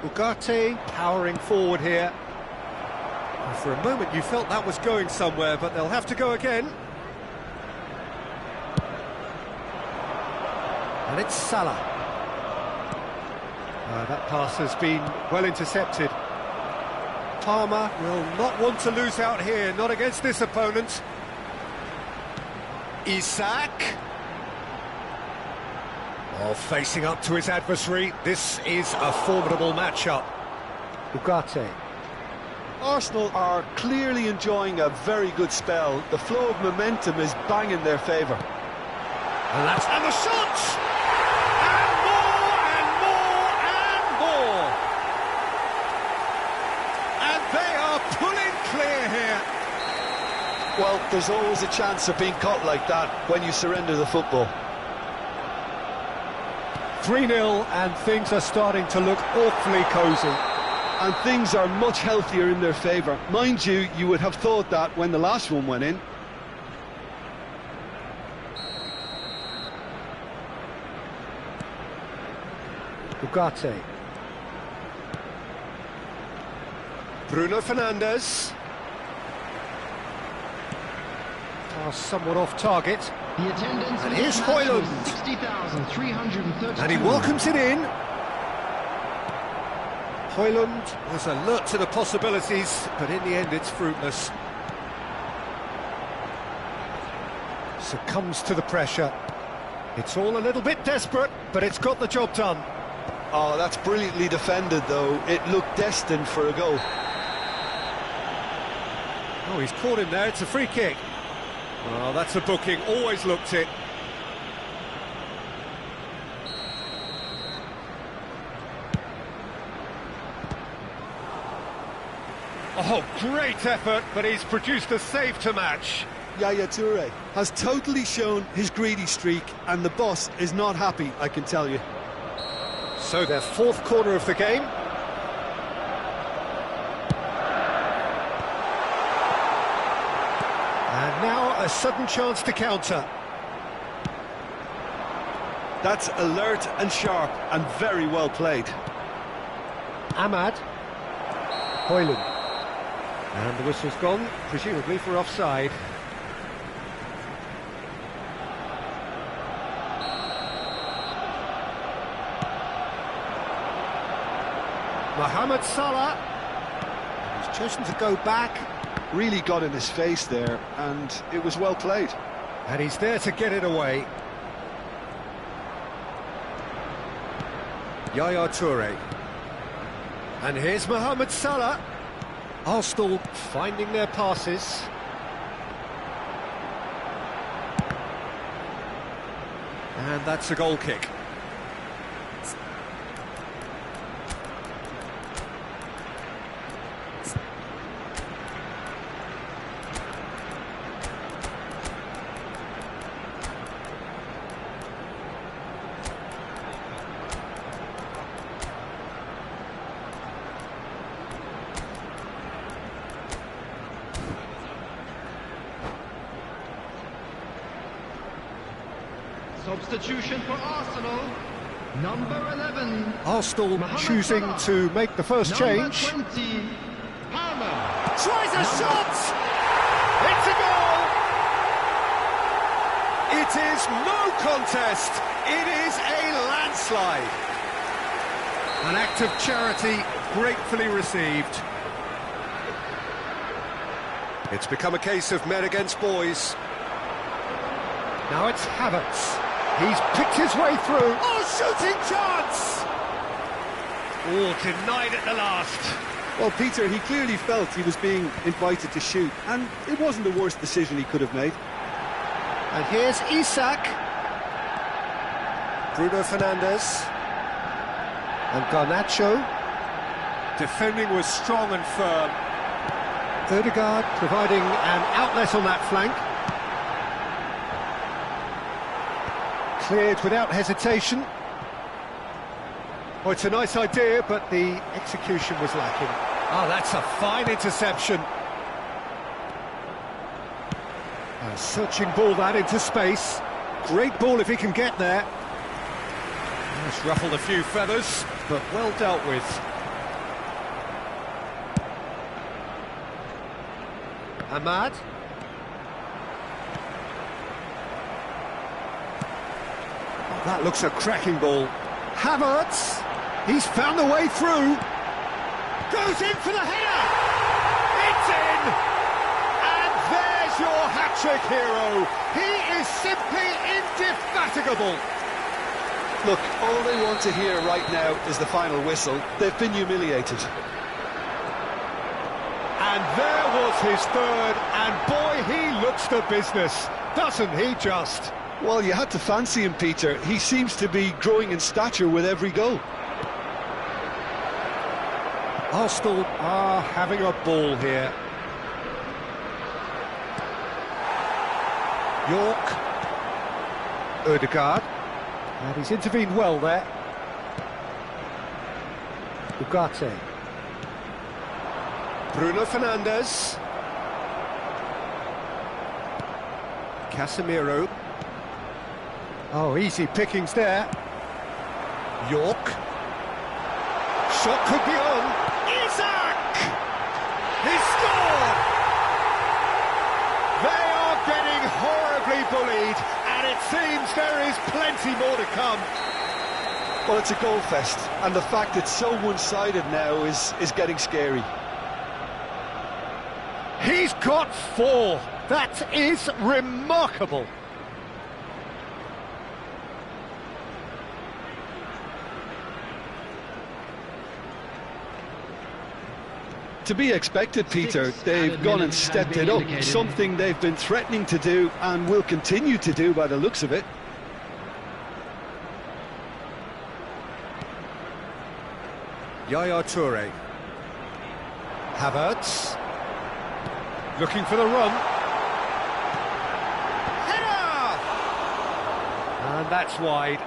Ugarte powering forward here. And for a moment you felt that was going somewhere, but they'll have to go again. And it's Salah. That pass has been well intercepted. Palmer will not want to lose out here, not against this opponent. Isak. Oh, facing up to his adversary. This is a formidable matchup. Ugarte. Arsenal are clearly enjoying a very good spell. The flow of momentum is bang in their favour. And the shots! And more, and more, and more! And they are pulling clear here. Well, there's always a chance of being caught like that when you surrender the football. 3-0, and things are starting to look awfully cosy. And things are much healthier in their favour. Mind you, you would have thought that when the last one went in. Ugarte. Bruno Fernandes. Somewhat off target. The attendance And here's Højlund. 60,330. And he welcomes it in. Højlund was alert to the possibilities, but in the end it's fruitless. Succumbs to the pressure. It's all a little bit desperate, but it's got the job done. Oh, that's brilliantly defended, though. It looked destined for a goal. Oh, he's caught him there. It's a free kick. Oh, that's a booking. Always looked it. Oh, great effort, but he's produced a save to match. Yaya Toure has totally shown his greedy streak, and the boss is not happy, I can tell you. So their fourth corner of the game. And now a sudden chance to counter. That's alert and sharp and very well played. Ahmad. Højlund. And the whistle's gone, presumably for offside. Mohamed Salah. He's chosen to go back. Really got in his face there, and it was well played. And he's there to get it away. Yaya Toure. And here's Mohamed Salah. Arsenal finding their passes. And that's a goal kick. Substitution for Arsenal, number 11. Arsenal Mohamed choosing Salah. to make the first Number change. 20, Palmer. Tries a shot! It's a goal! It is no contest. It is a landslide. An act of charity gratefully received. It's become a case of men against boys. Now it's Havertz. He's picked his way through. Oh, shooting chance! Oh, denied at the last. Well, Peter, he clearly felt he was being invited to shoot, and it wasn't the worst decision he could have made. And here's Isak. Bruno Fernandes. And Garnacho. Defending was strong and firm. Odegaard providing an outlet on that flank. Cleared without hesitation. Oh, it's a nice idea, but the execution was lacking. Ah, that's a fine interception. A searching ball that into space. Great ball if he can get there. It's ruffled a few feathers, but well dealt with. Ahmad. Oh, that looks a cracking ball. Havertz. He's found the way through. Goes in for the header. It's in. And there's your hat-trick hero. He is simply indefatigable. Look, all they want to hear right now is the final whistle. They've been humiliated. And there was his third, and boy, he looks the business, doesn't he just? Well, you had to fancy him, Peter. He seems to be growing in stature with every goal. Arsenal are having a ball here. York. Odegaard. And he's intervened well there. Ugarte. Bruno Fernandes. Casemiro. Oh, easy pickings there. York. Shot could be on. Isak! He scored! They are getting horribly bullied, and it seems there is plenty more to come. Well, it's a goal fest, and the fact it's so one-sided now is getting scary. He's got 4. That is remarkable. To be expected, Peter. They've gone and stepped it up, something they've been threatening to do and will continue to do by the looks of it. Yaya Toure. Havertz. Looking for the run. Header! And that's wide.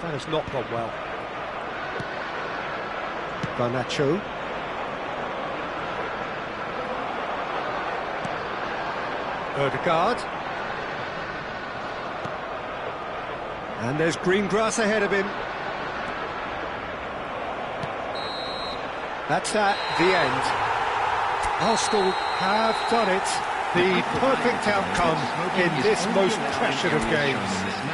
That has not gone well. Garnacho. Odegaard. And there's green grass ahead of him. That's at the end. Arsenal have done it. The perfect outcome in this most pressured of games.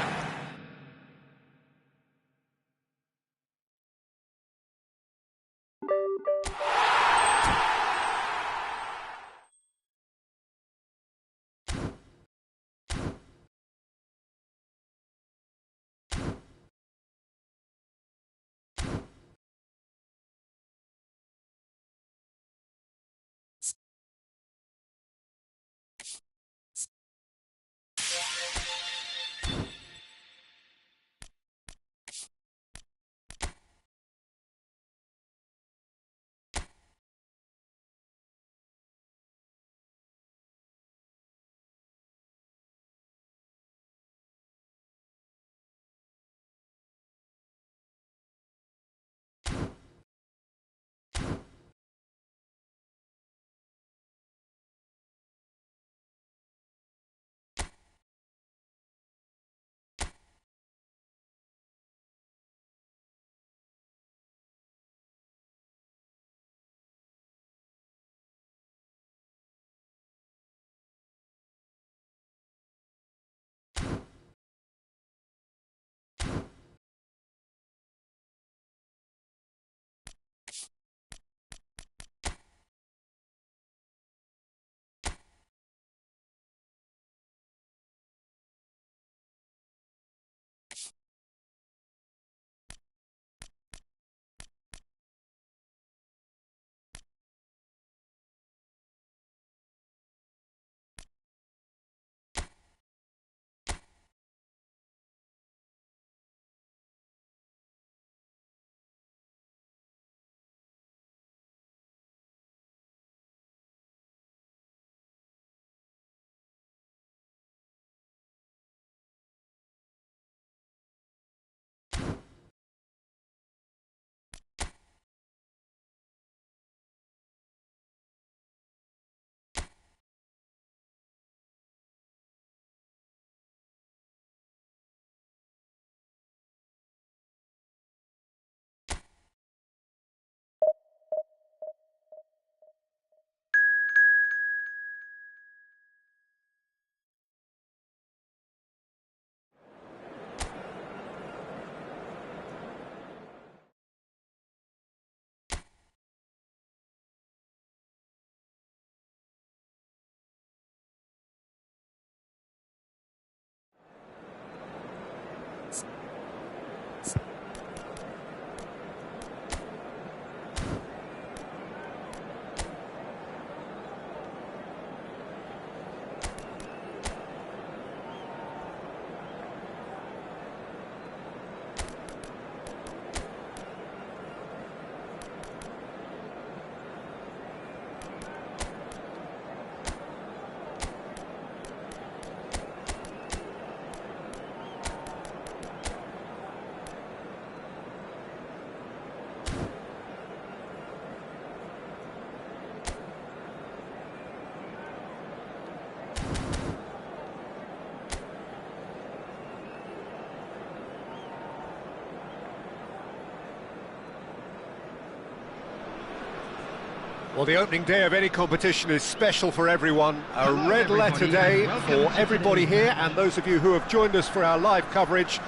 Well, the opening day of any competition is special for everyone. A red letter day for everybody here, and those of you who have joined us for our live coverage.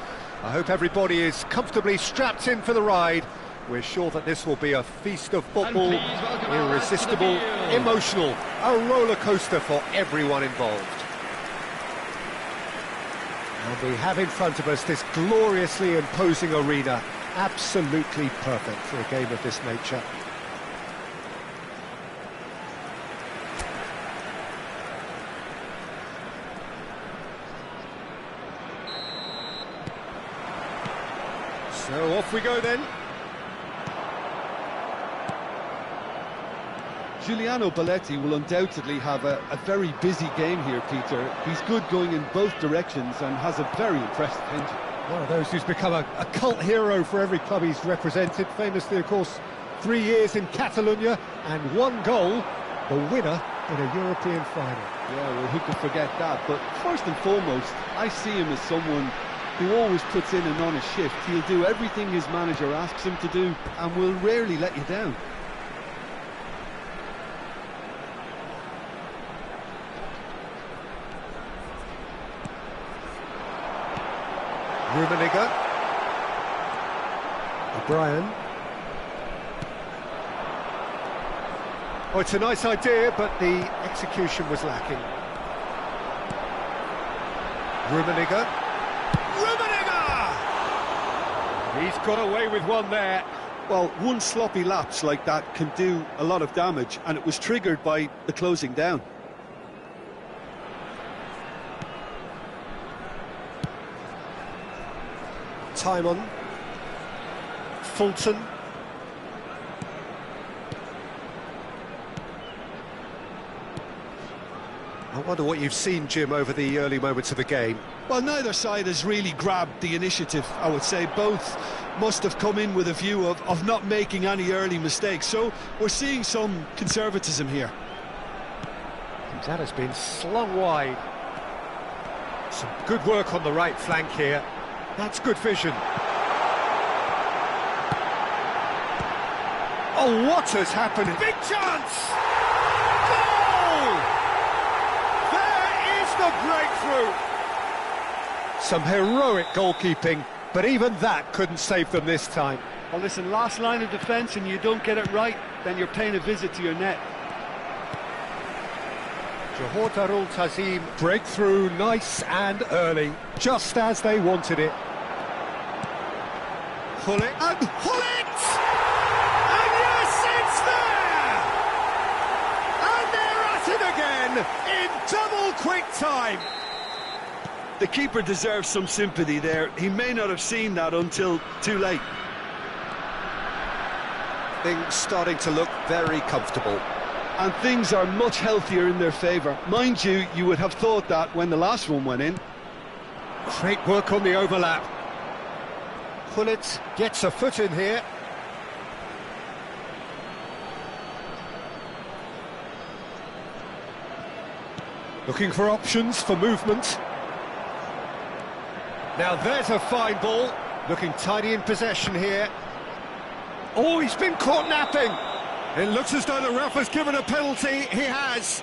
I hope everybody is comfortably strapped in for the ride. We're sure that this will be a feast of football, irresistible, emotional, a roller coaster for everyone involved. And we have in front of us this gloriously imposing arena, absolutely perfect for a game of this nature. So off we go then. Giuliano Belletti will undoubtedly have a very busy game here, Peter. He's good going in both directions and has a very impressive engine. One of those who's become a cult hero for every club he's represented. Famously, of course, 3 years in Catalonia and 1 goal, the winner in a European final. Yeah, well, who could forget that? But first and foremost, I see him as someone who always puts in an honest shift. He'll do everything his manager asks him to do and will rarely let you down. Rummenigge. O'Brien. Oh, it's a nice idea, but the execution was lacking. Rummenigge. Rummenigge! He's got away with one there. Well, one sloppy lapse like that can do a lot of damage, and it was triggered by the closing down. Timon. Fulton. I wonder what you've seen, Jim, over the early moments of the game. Well, neither side has really grabbed the initiative, I would say. Both must have come in with a view of not making any early mistakes. So we're seeing some conservatism here. That has been slung wide. Some good work on the right flank here. That's good vision. Oh, what has happened? Big chance! Goal! There is the breakthrough! Some heroic goalkeeping, but even that couldn't save them this time. Well, listen, last line of defence and you don't get it right, then you're paying a visit to your net. Johor Darul Tazim breakthrough nice and early, just as they wanted it. Hullet and Hullet! And yes, it's there! And they're at it again in double quick time. The keeper deserves some sympathy there. He may not have seen that until too late. Things starting to look very comfortable. And things are much healthier in their favour. Mind you, you would have thought that when the last one went in. Great work on the overlap. Hullet gets a foot in here. Looking for options for movement. Now there's a fine ball. Looking tidy in possession here. Oh, he's been caught napping. It looks as though the ref has given a penalty. He has.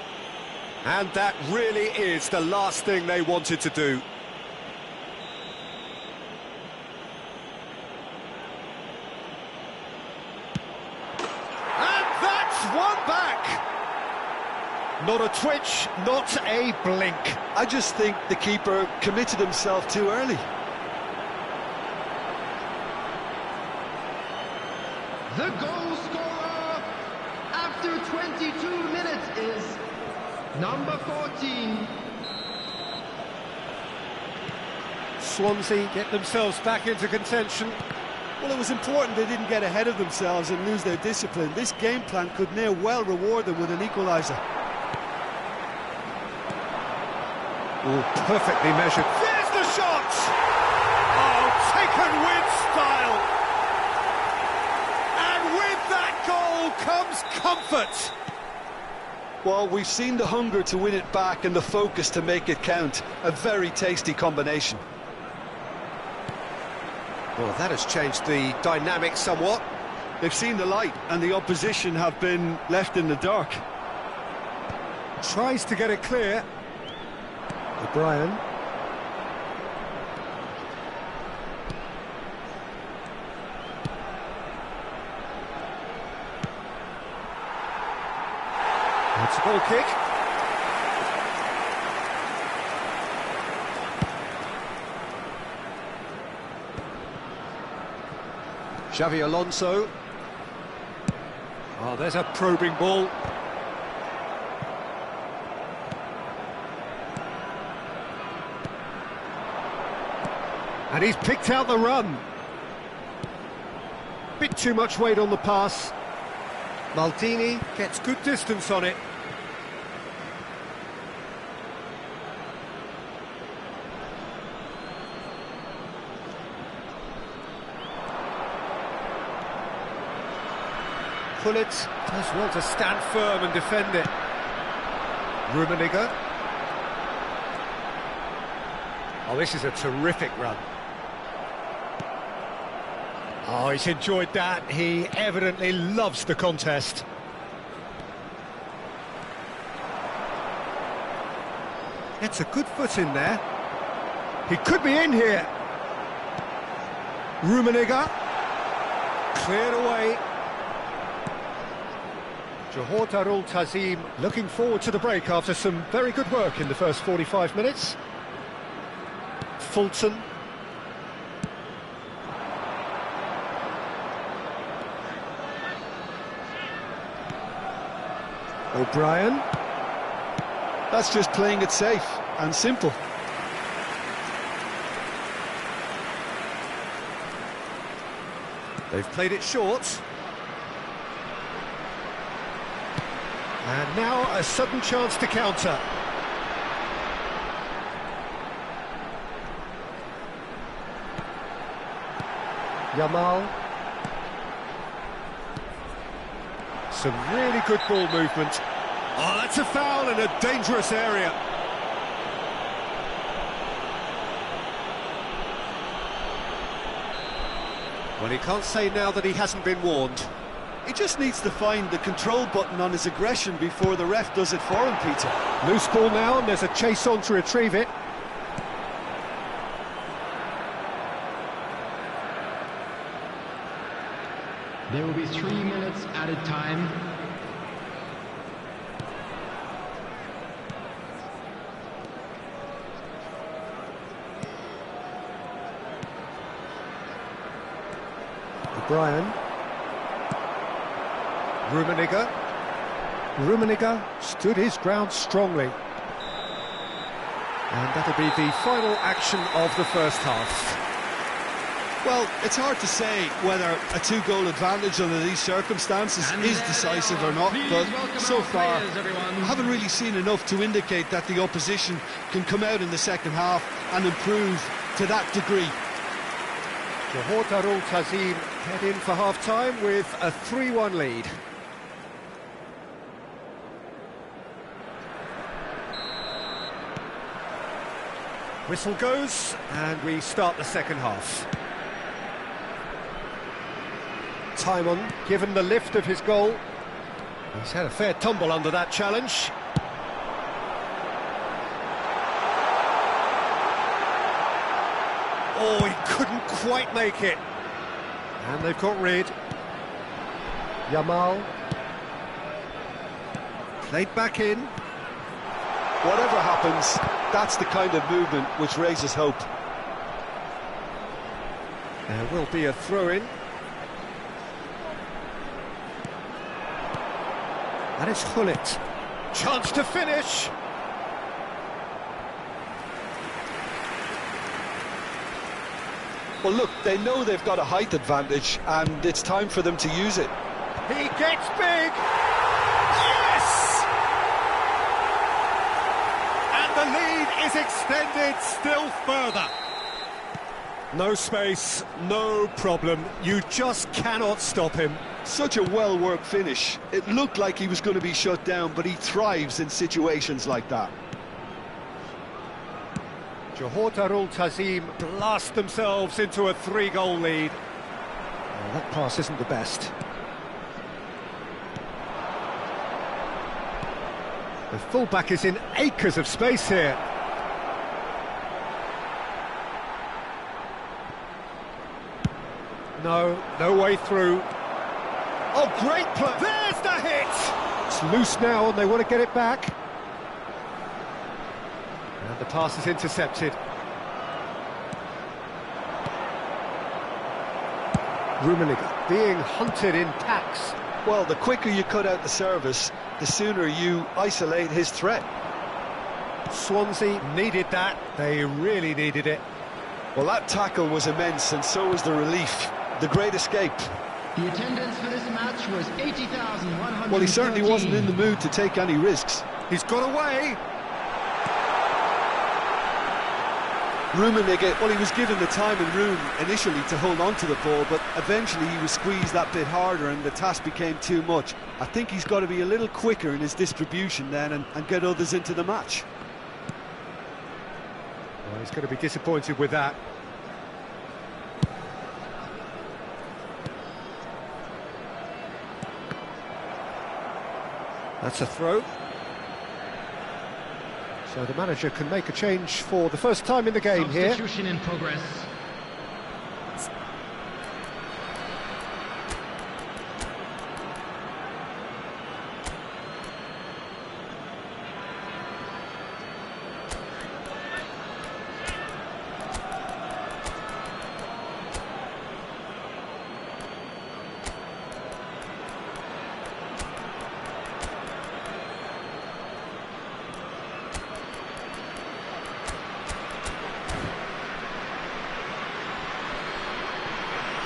And that really is the last thing they wanted to do. And that's one back. Not a twitch, not a blink. I just think the keeper committed himself too early. The goal scorer after 22 minutes is number 14. Swansea get themselves back into contention. Well, it was important they didn't get ahead of themselves and lose their discipline. This game plan could near well reward them with an equaliser. Oh, perfectly measured. There's the shot! Oh, taken with style. And with that goal comes comfort. Well, we've seen the hunger to win it back and the focus to make it count. A very tasty combination. Well, that has changed the dynamic somewhat. They've seen the light and the opposition have been left in the dark. Tries to get it clear. O'Brien. That's a goal kick. Xavi Alonso. Oh, there's a probing ball. And he's picked out the run. Bit too much weight on the pass. Maldini gets good distance on it. Hullet does well to stand firm and defend it. Rummenigge. Oh, this is a terrific run. Oh, he's enjoyed that. He evidently loves the contest. Gets a good foot in there. He could be in here. Rummenigge. Cleared away. Johor Darul Tazim looking forward to the break after some very good work in the first 45 minutes. Fulton. O'Brien. That's just playing it safe and simple. They've played it short. And now a sudden chance to counter. Yamal. Some really good ball movement. Oh, that's a foul in a dangerous area. Well, he can't say now that he hasn't been warned. He just needs to find the control button on his aggression before the ref does it for him, Peter. Loose ball now, and there's a chase on to retrieve it. There will be 3 minutes added time. O'Brien. Rummenigge. Rummenigge stood his ground strongly. And that'll be the final action of the first half. Well, it's hard to say whether a two-goal advantage under these circumstances is decisive or not, but so far I haven't really seen enough to indicate that the opposition can come out in the second half and improve to that degree. Johor Darul Tazim head in for half-time with a 3-1 lead. Whistle goes, and we start the second half. Timon, given the lift of his goal. He's had a fair tumble under that challenge. Oh, he couldn't quite make it. And they've got rid. Yamal. Played back in. Whatever happens, that's the kind of movement which raises hope. There will be a throw-in. And it's Hullet. Chance to finish. Well, look, they know they've got a height advantage, and it's time for them to use it. He gets big. Yes! And the lead is extended still further. No space, no problem. You just cannot stop him. Such a well-worked finish. It looked like he was going to be shut down, but he thrives in situations like that. Johor Darul Tazim blast themselves into a 3-goal lead. Well, that pass isn't the best. The fullback is in acres of space here. No way through. Oh, great play! There's the hit! It's loose now and they want to get it back. And the pass is intercepted. Rummenigge being hunted in packs. Well, the quicker you cut out the service, the sooner you isolate his threat. Swansea needed that. They really needed it. Well, that tackle was immense, and so was the relief. The great escape. The attendance for this match was 80,113. Well, he certainly wasn't in the mood to take any risks. He's got away. Rummenigge, well, he was given the time and room initially to hold on to the ball, but eventually he was squeezed that bit harder and the task became too much. I think he's got to be a little quicker in his distribution then and get others into the match. Well, he's going to be disappointed with that. That's a throw. So the manager can make a change for the first time in the game here. Substitution in progress.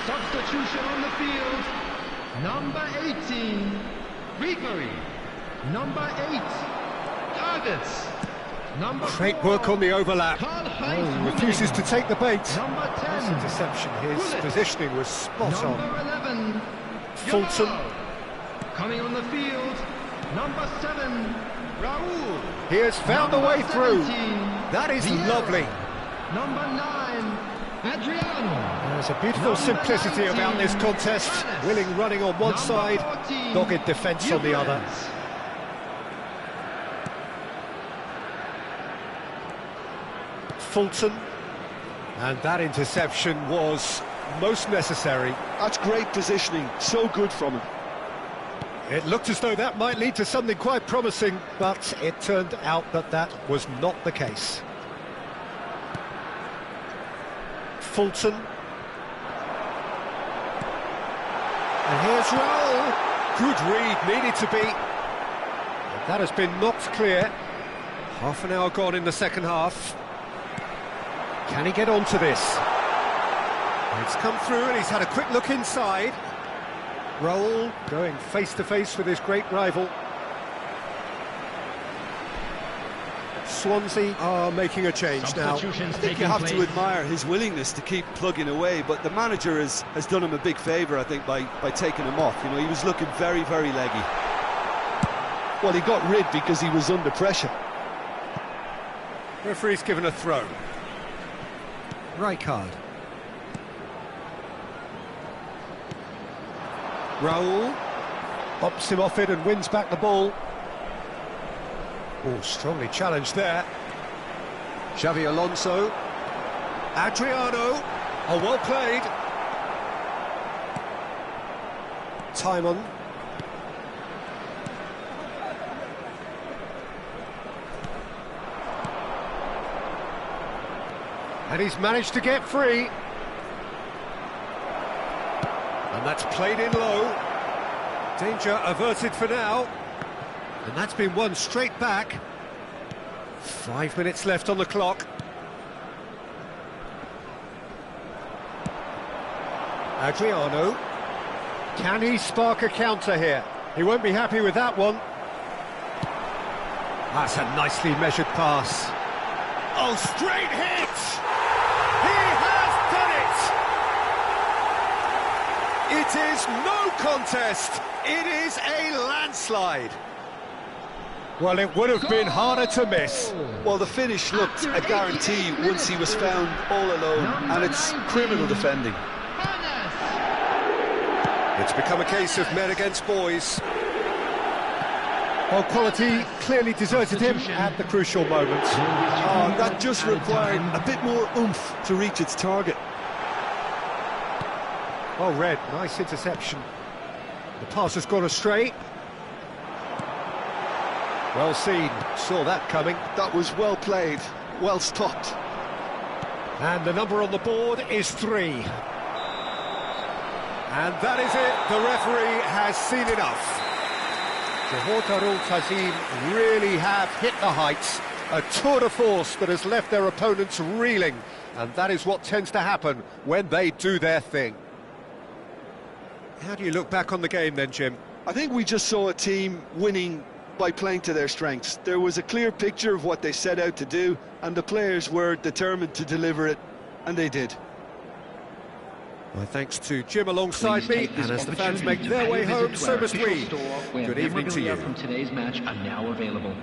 Substitution on the field. Number 18, Grigori. Number 8, Targets. Number Great 4, work on the overlap. Karl-Heinz He refuses to take the bait. Number 10, Nice interception. His Gullit. positioning was spot on. Number 11, Fulton. Yamal. Coming on the field, number 7, Raul. He has found a way through. That is Vieira. lovely. Number 9, Adriano. There's a beautiful Number simplicity 19, about this contest. Johannes. Willing running on one Number side, 14, dogged defence on the other. Gilbert. Fulton. And that interception was most necessary. That's great positioning, so good from him. It looked as though that might lead to something quite promising, but it turned out that that was not the case. Fulton. And here's Raul. Good read, needed to be. But that has been knocked clear. Half an hour gone in the second half. Can he get onto this? It's come through and he's had a quick look inside. Raul going face-to-face with his great rival. Swansea are making a change now. Substitutions I think you taking have to place. admire his willingness to keep plugging away, but the manager has done him a big favour, I think, by taking him off. You know, he was looking very, very leggy. Well, he got rid because he was under pressure. Referee's given a throw. Right card. Raul bops him off it and wins back the ball. Oh, strongly challenged there. Xavi Alonso. Adriano. Oh, well played. Timon. And he's managed to get free. And that's played in low. Danger averted for now. And that's been won straight back. 5 minutes left on the clock. Adriano. Can he spark a counter here? He won't be happy with that one. That's a nicely measured pass. Oh, straight hit! He has done it! It is no contest. It is a landslide. Well, it would have been harder to miss. Well, the finish looked a guarantee once he was found all alone, and it's criminal defending. It's become a case of men against boys. Well, quality clearly deserted him at the crucial moment. Oh, that just required a bit more oomph to reach its target. Well read, nice interception. The pass has gone astray. Well seen, saw that coming. That was well played, well stopped. And the number on the board is 3. And that is it, the referee has seen enough. Johor Darul Tazim really have hit the heights. A tour de force that has left their opponents reeling. And that is what tends to happen when they do their thing. How do you look back on the game then, Jim? I think we just saw a team winning by playing to their strengths. There was a clear picture of what they set out to do, and the players were determined to deliver it, and they did. My thanks to Jim alongside me, and as the fans make their way home, so must we. Good evening to you. From today's match are now available.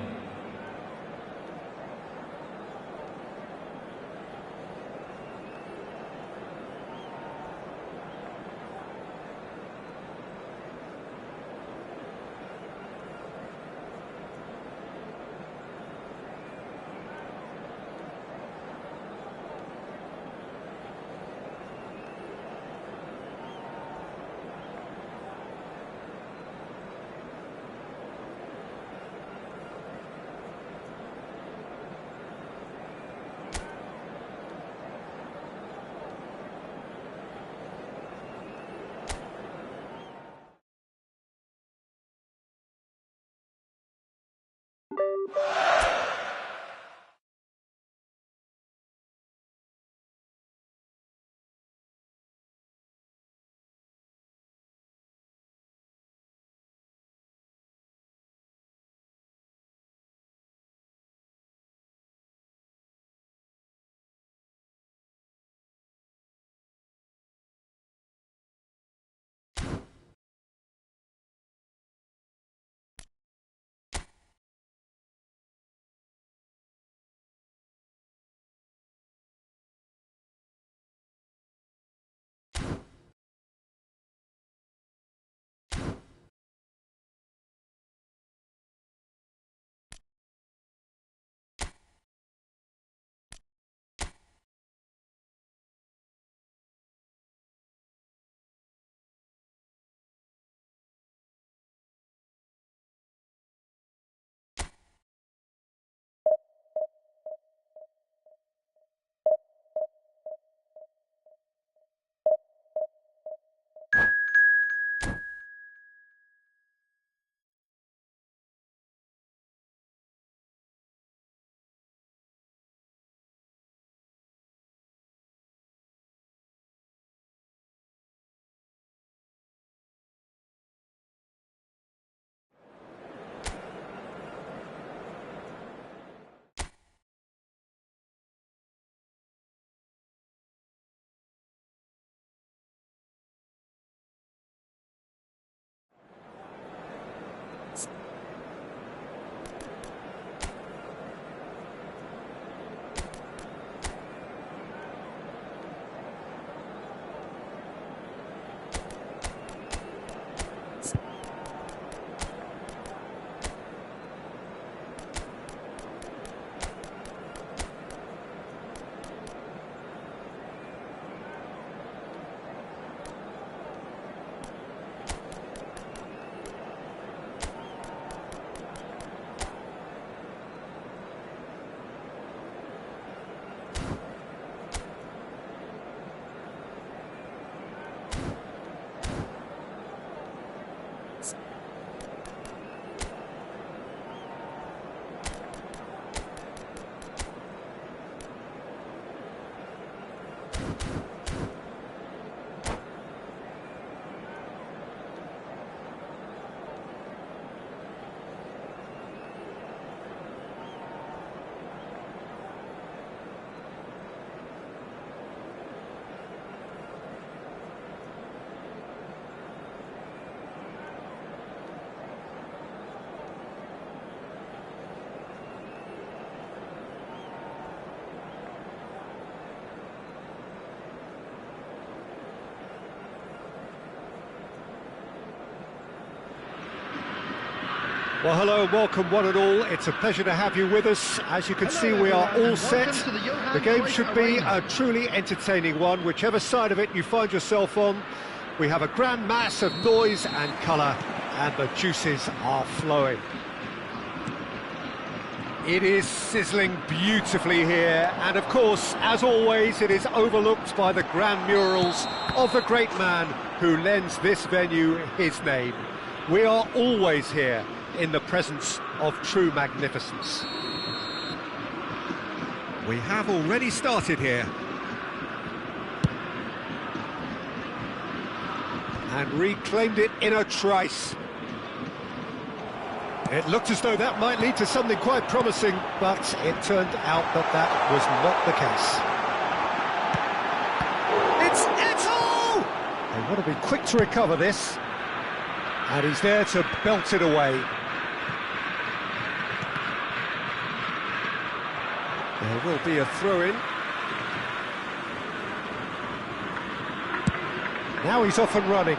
Well, hello and welcome one and all. It's a pleasure to have you with us. As you can see, we are all set. The game should be a truly entertaining one, whichever side of it you find yourself on. We have a grand mass of noise and colour, and the juices are flowing. It is sizzling beautifully here, and of course, as always, it is overlooked by the grand murals of the great man who lends this venue his name. We are always here in the presence of true magnificence. We have already started here. And reclaimed it in a trice. It looked as though that might lead to something quite promising, but it turned out that that was not the case. It's Eto'o! They want to be quick to recover this. And he's there to belt it away. There will be a throw-in. Now he's off and running.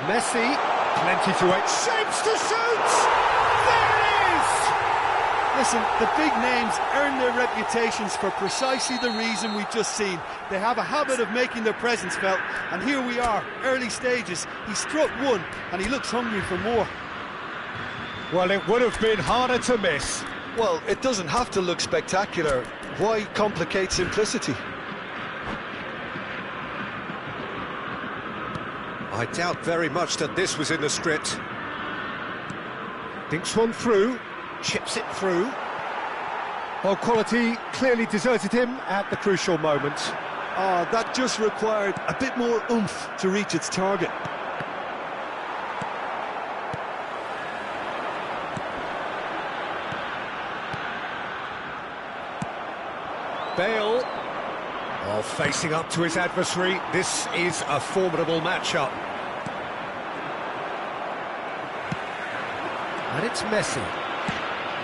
Messi, plenty to wait. Shapes to shoot! There it is! Listen, the big names earn their reputations for precisely the reason we've just seen. They have a habit of making their presence felt, and here we are, early stages. He struck one, and he looks hungry for more. Well, it would have been harder to miss. Well, it doesn't have to look spectacular. Why complicate simplicity? I doubt very much that this was in the script. Dinks one through, chips it through. Well, quality clearly deserted him at the crucial moment. Oh, that just required a bit more oomph to reach its target. Bale, facing up to his adversary. This is a formidable matchup. And it's Messi.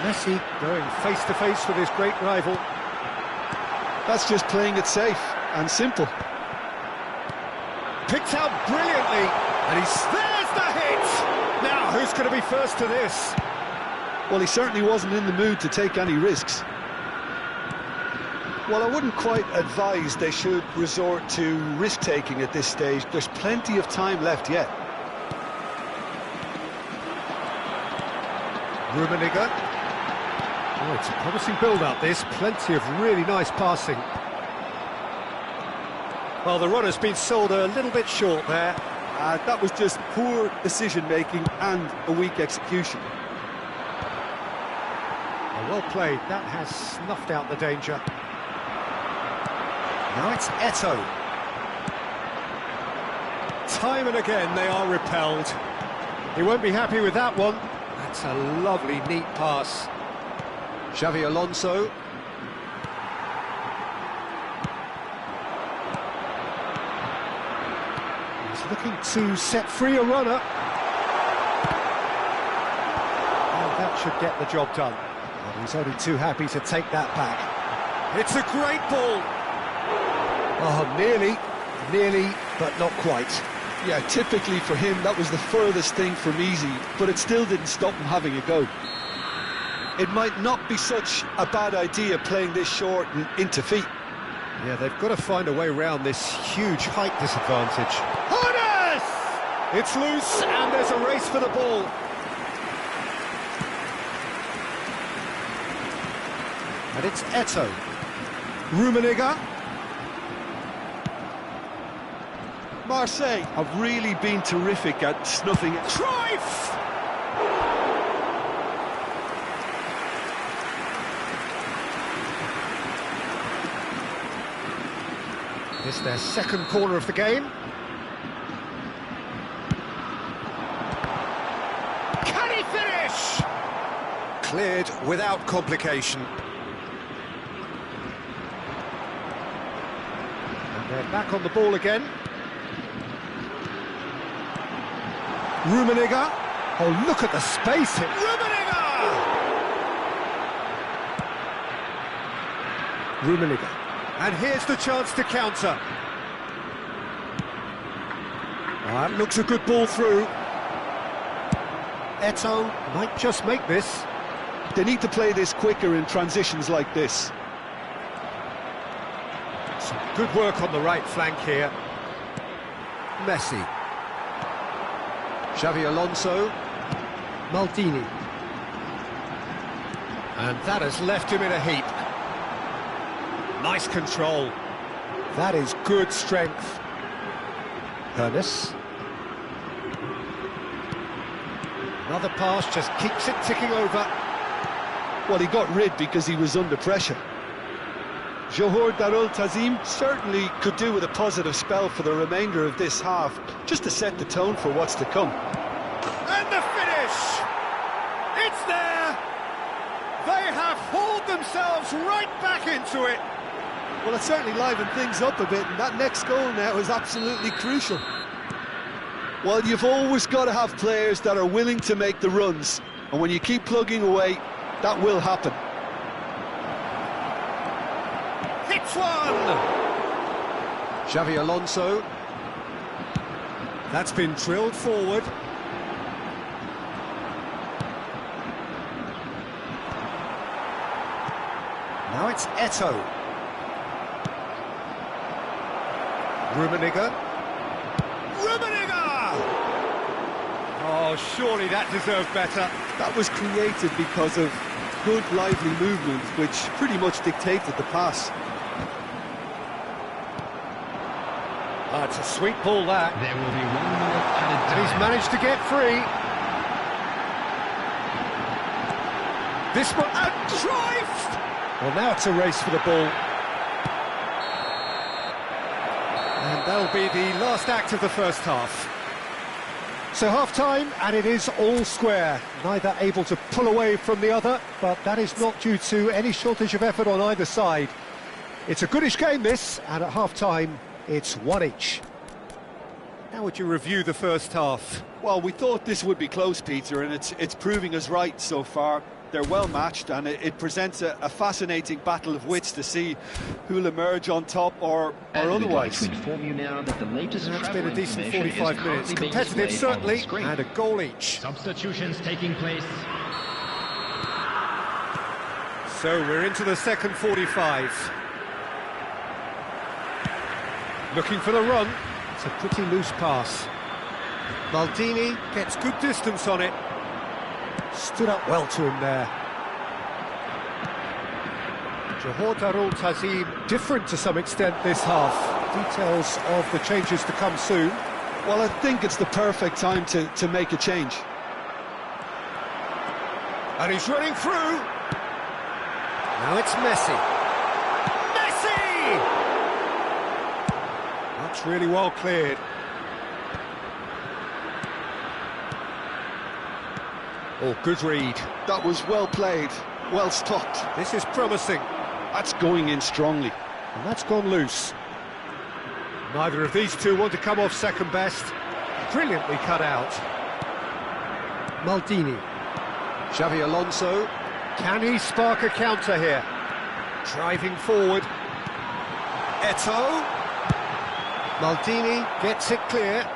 Messi going face-to-face with his great rival. That's just playing it safe and simple. Picked out brilliantly, and there's the hit! Now, who's going to be first to this? Well, he certainly wasn't in the mood to take any risks. Well, I wouldn't quite advise they should resort to risk-taking at this stage. There's plenty of time left yet. Rummenigge. Oh, it's a promising build-up, this. Plenty of really nice passing. Well, the runner's been sold a little bit short there. That was just poor decision-making and a weak execution. Well played. That has snuffed out the danger. Now it's Eto'o. Time and again they are repelled. He won't be happy with that one. That's a lovely, neat pass. Xavi Alonso. He's looking to set free a runner. And that should get the job done. But he's only too happy to take that back. It's a great ball. Oh, nearly, but not quite. Yeah, typically for him, that was the furthest thing from easy, but it still didn't stop him having a go. It might not be such a bad idea playing this short and into feet. Yeah, they've got to find a way around this huge height disadvantage. Harness! It's loose, and there's a race for the ball. And it's Eto'o. Rummenigge. Marseille have really been terrific at snuffing it. Cruyff! This is their second corner of the game. Can he finish? Cleared without complication. And they're back on the ball again. Rummenigge. Oh, look at the space here. Rummenigge. And here's the chance to counter. That looks a good ball through. Eto'o might just make this. They need to play this quicker in transitions like this. Some good work on the right flank here. Messi. Xavi Alonso. Maldini. And that has left him in a heap. Nice control. That is good strength. Ernest. Another pass just keeps it ticking over. Well, he got rid because he was under pressure. Johor Darul Tazim certainly could do with a positive spell for the remainder of this half, just to set the tone for what's to come. And the finish! It's there! They have hauled themselves right back into it. Well, it certainly livened things up a bit, and that next goal now is absolutely crucial. Well, you've always got to have players that are willing to make the runs, and when you keep plugging away, that will happen. Hits one! Xavi Alonso. That's been drilled forward. Now it's Eto'o. Rummenigge. Oh, surely that deserved better. That was created because of good, lively movement, which pretty much dictated the pass. Ah, it's a sweet ball, that. There will be 1 minute added time. And he's managed to get free. This one, and drive! Well, now it's a race for the ball. And that'll be the last act of the first half. So half-time, and it is all square. Neither able to pull away from the other, but that is not due to any shortage of effort on either side. It's a goodish game, this, and at half-time, it's 1 each. How would you review the first half? Well, we thought this would be close, Peter, and it's proving us right so far. They're well matched, and it presents a fascinating battle of wits to see who'll emerge on top or otherwise. We'd like to inform you now that the latest It's been a decent information 45 is minutes. currently being Competitive, displayed on the certainly, screen. and a goal each. Substitutions taking place. So we're into the second 45. Looking for the run. It's a pretty loose pass. Maldini gets good distance on it. Stood up well to him there. Johor Darul Tazim different to some extent this half. Details of the changes to come soon. Well, I think it's the perfect time to make a change. And he's running through. Now it's Messi. Messi! That's really well cleared. Oh, good read. That was well played, well stopped. This is promising. That's going in strongly. And that's gone loose. Neither of these two want to come off second best. Brilliantly cut out. Maldini. Xavi Alonso. Can he spark a counter here? Driving forward. Eto'o. Maldini gets it clear.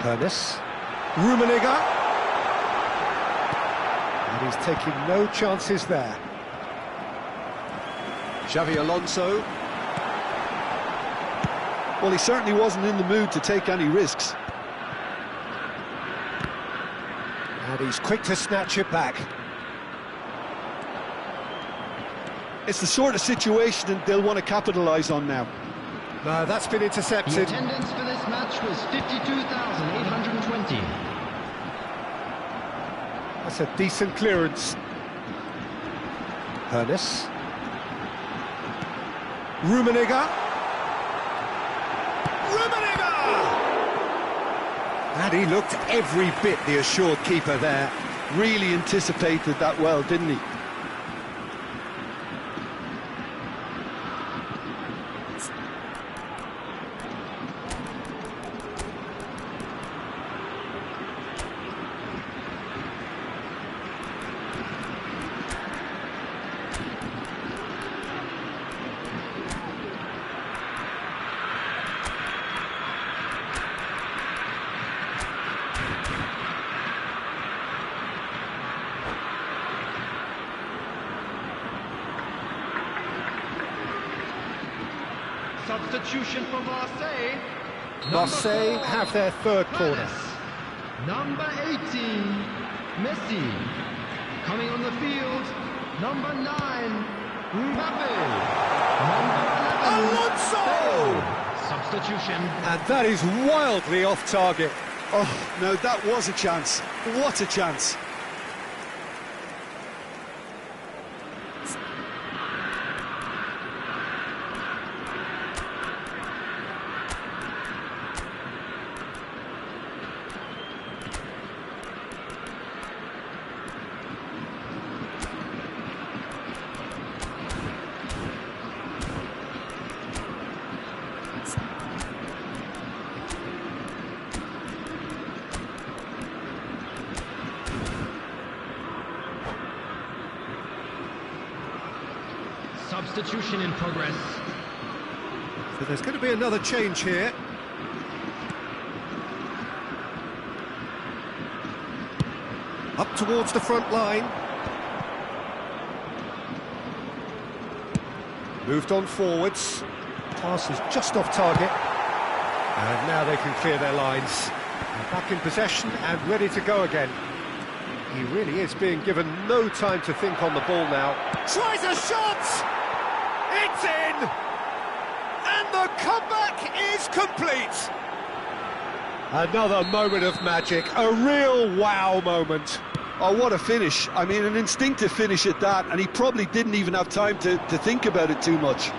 Ernest. Rummenigge. And he's taking no chances there. Xavi Alonso. Well, he certainly wasn't in the mood to take any risks. And he's quick to snatch it back. It's the sort of situation that they'll want to capitalise on now. No, that's been The intercepted. attendance for this match was 52,820. That's a decent clearance. Hernes. Rummenigge. And he looked every bit the assured keeper there. Really anticipated that well, didn't he? Substitution for Marseille. Marseille have their third corner. Number 18, Messi. Coming on the field, number 9, Mbappe. Number 11, Alonso! substitution. And that is wildly off target. Oh, no, that was a chance. What a chance. Substitution in progress. So there's going to be another change here. Up towards the front line. Moved on forwards. Pass is just off target. And now they can clear their lines. And back in possession and ready to go again. He really is being given no time to think on the ball now. Tries a shot! It's in! And the comeback is complete! Another moment of magic, a real wow moment. Oh, what a finish. I mean, an instinctive finish at that, and he probably didn't even have time to think about it too much.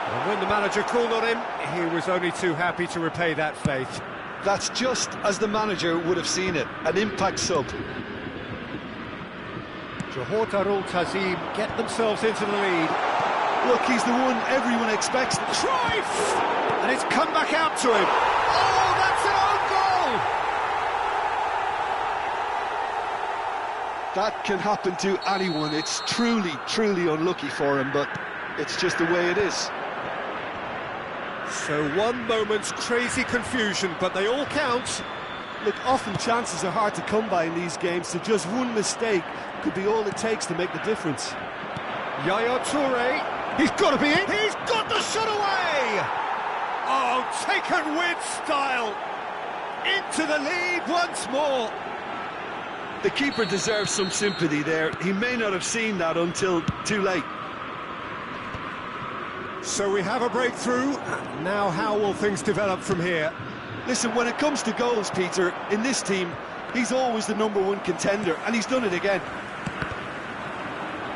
And when the manager called on him, he was only too happy to repay that faith. That's just as the manager would have seen it, an impact sub. Johor Darul Tazim get themselves into the lead. Look, he's the one everyone expects. Cruyff! And it's come back out to him. Oh, that's an own goal! That can happen to anyone. It's truly, truly unlucky for him, but it's just the way it is. So one moment's crazy confusion, but they all count. Look, often chances are hard to come by in these games, so just one mistake could be all it takes to make the difference. Yaya Toure, he's got to be in. He's got the shot away! Oh, taken with style. Into the lead once more. The keeper deserves some sympathy there. He may not have seen that until too late. So we have a breakthrough. Now how will things develop from here? Listen, when it comes to goals, Peter, in this team, he's always the #1 contender, and he's done it again.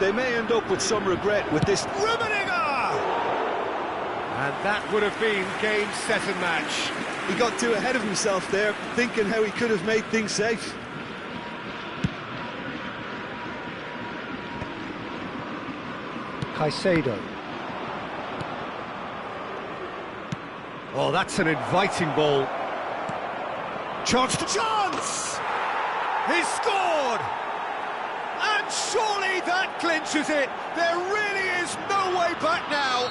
They may end up with some regret with this. Rummenigge! And that would have been game, set and match. He got too ahead of himself there, thinking how he could have made things safe. Caicedo. Oh, that's an inviting ball. Chance to chance! He's scored! And surely that clinches it. There really is no way back now.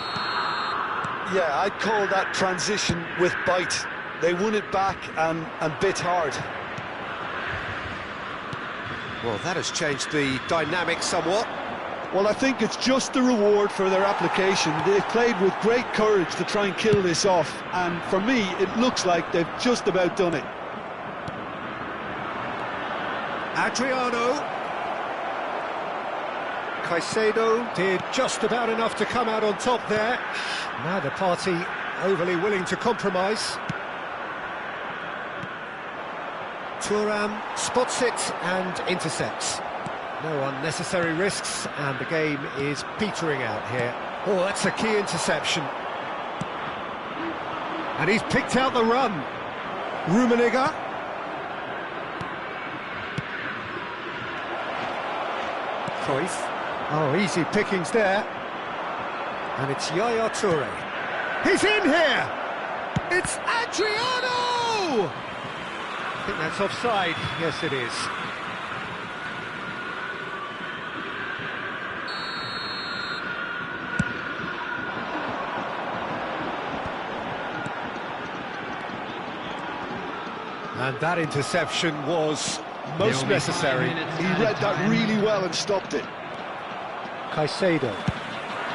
Yeah, I'd call that transition with bite. They won it back and bit hard. Well, that has changed the dynamic somewhat. Well, I think it's just the reward for their application. They've played with great courage to try and kill this off, and for me, it looks like they've just about done it. Adriano. Caicedo did just about enough to come out on top there. Neither party overly willing to compromise. Thuram spots it and intercepts. No unnecessary risks, and the game is petering out here. Oh, that's a key interception. And he's picked out the run. Rummenigge. Cruyff. Oh, easy pickings there. And it's Yaya Toure. He's in here! It's Adriano! I think that's offside. Yes, it is. And that interception was most necessary. He read that really well and stopped it. Caicedo.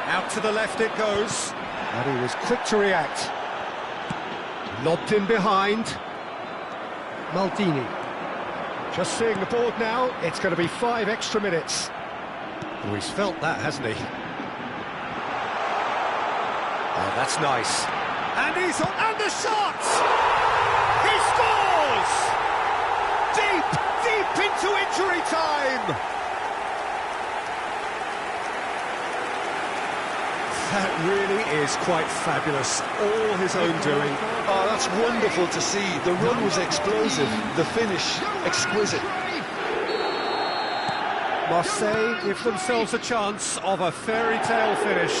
Out to the left it goes. And he was quick to react. Lobbed in behind. Maldini. Just seeing the board now, it's going to be 5 extra minutes. Oh, he's felt that, hasn't he? Oh, that's nice. And he's on, and the shot! He scores! Deep into injury time! That really is quite fabulous, all his own doing. Oh, that's wonderful to see. The run was explosive, the finish exquisite. Marseille give themselves a chance of a fairy tale finish.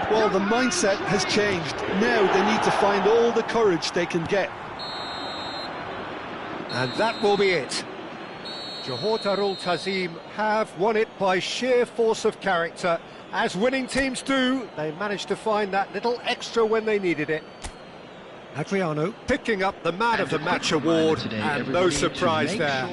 Well, the mindset has changed. Now they need to find all the courage they can get. And that will be it. Johor Darul Ta'zim have won it by sheer force of character. As winning teams do, they managed to find that little extra when they needed it. Adriano picking up the Man of the Match award, and no surprise there.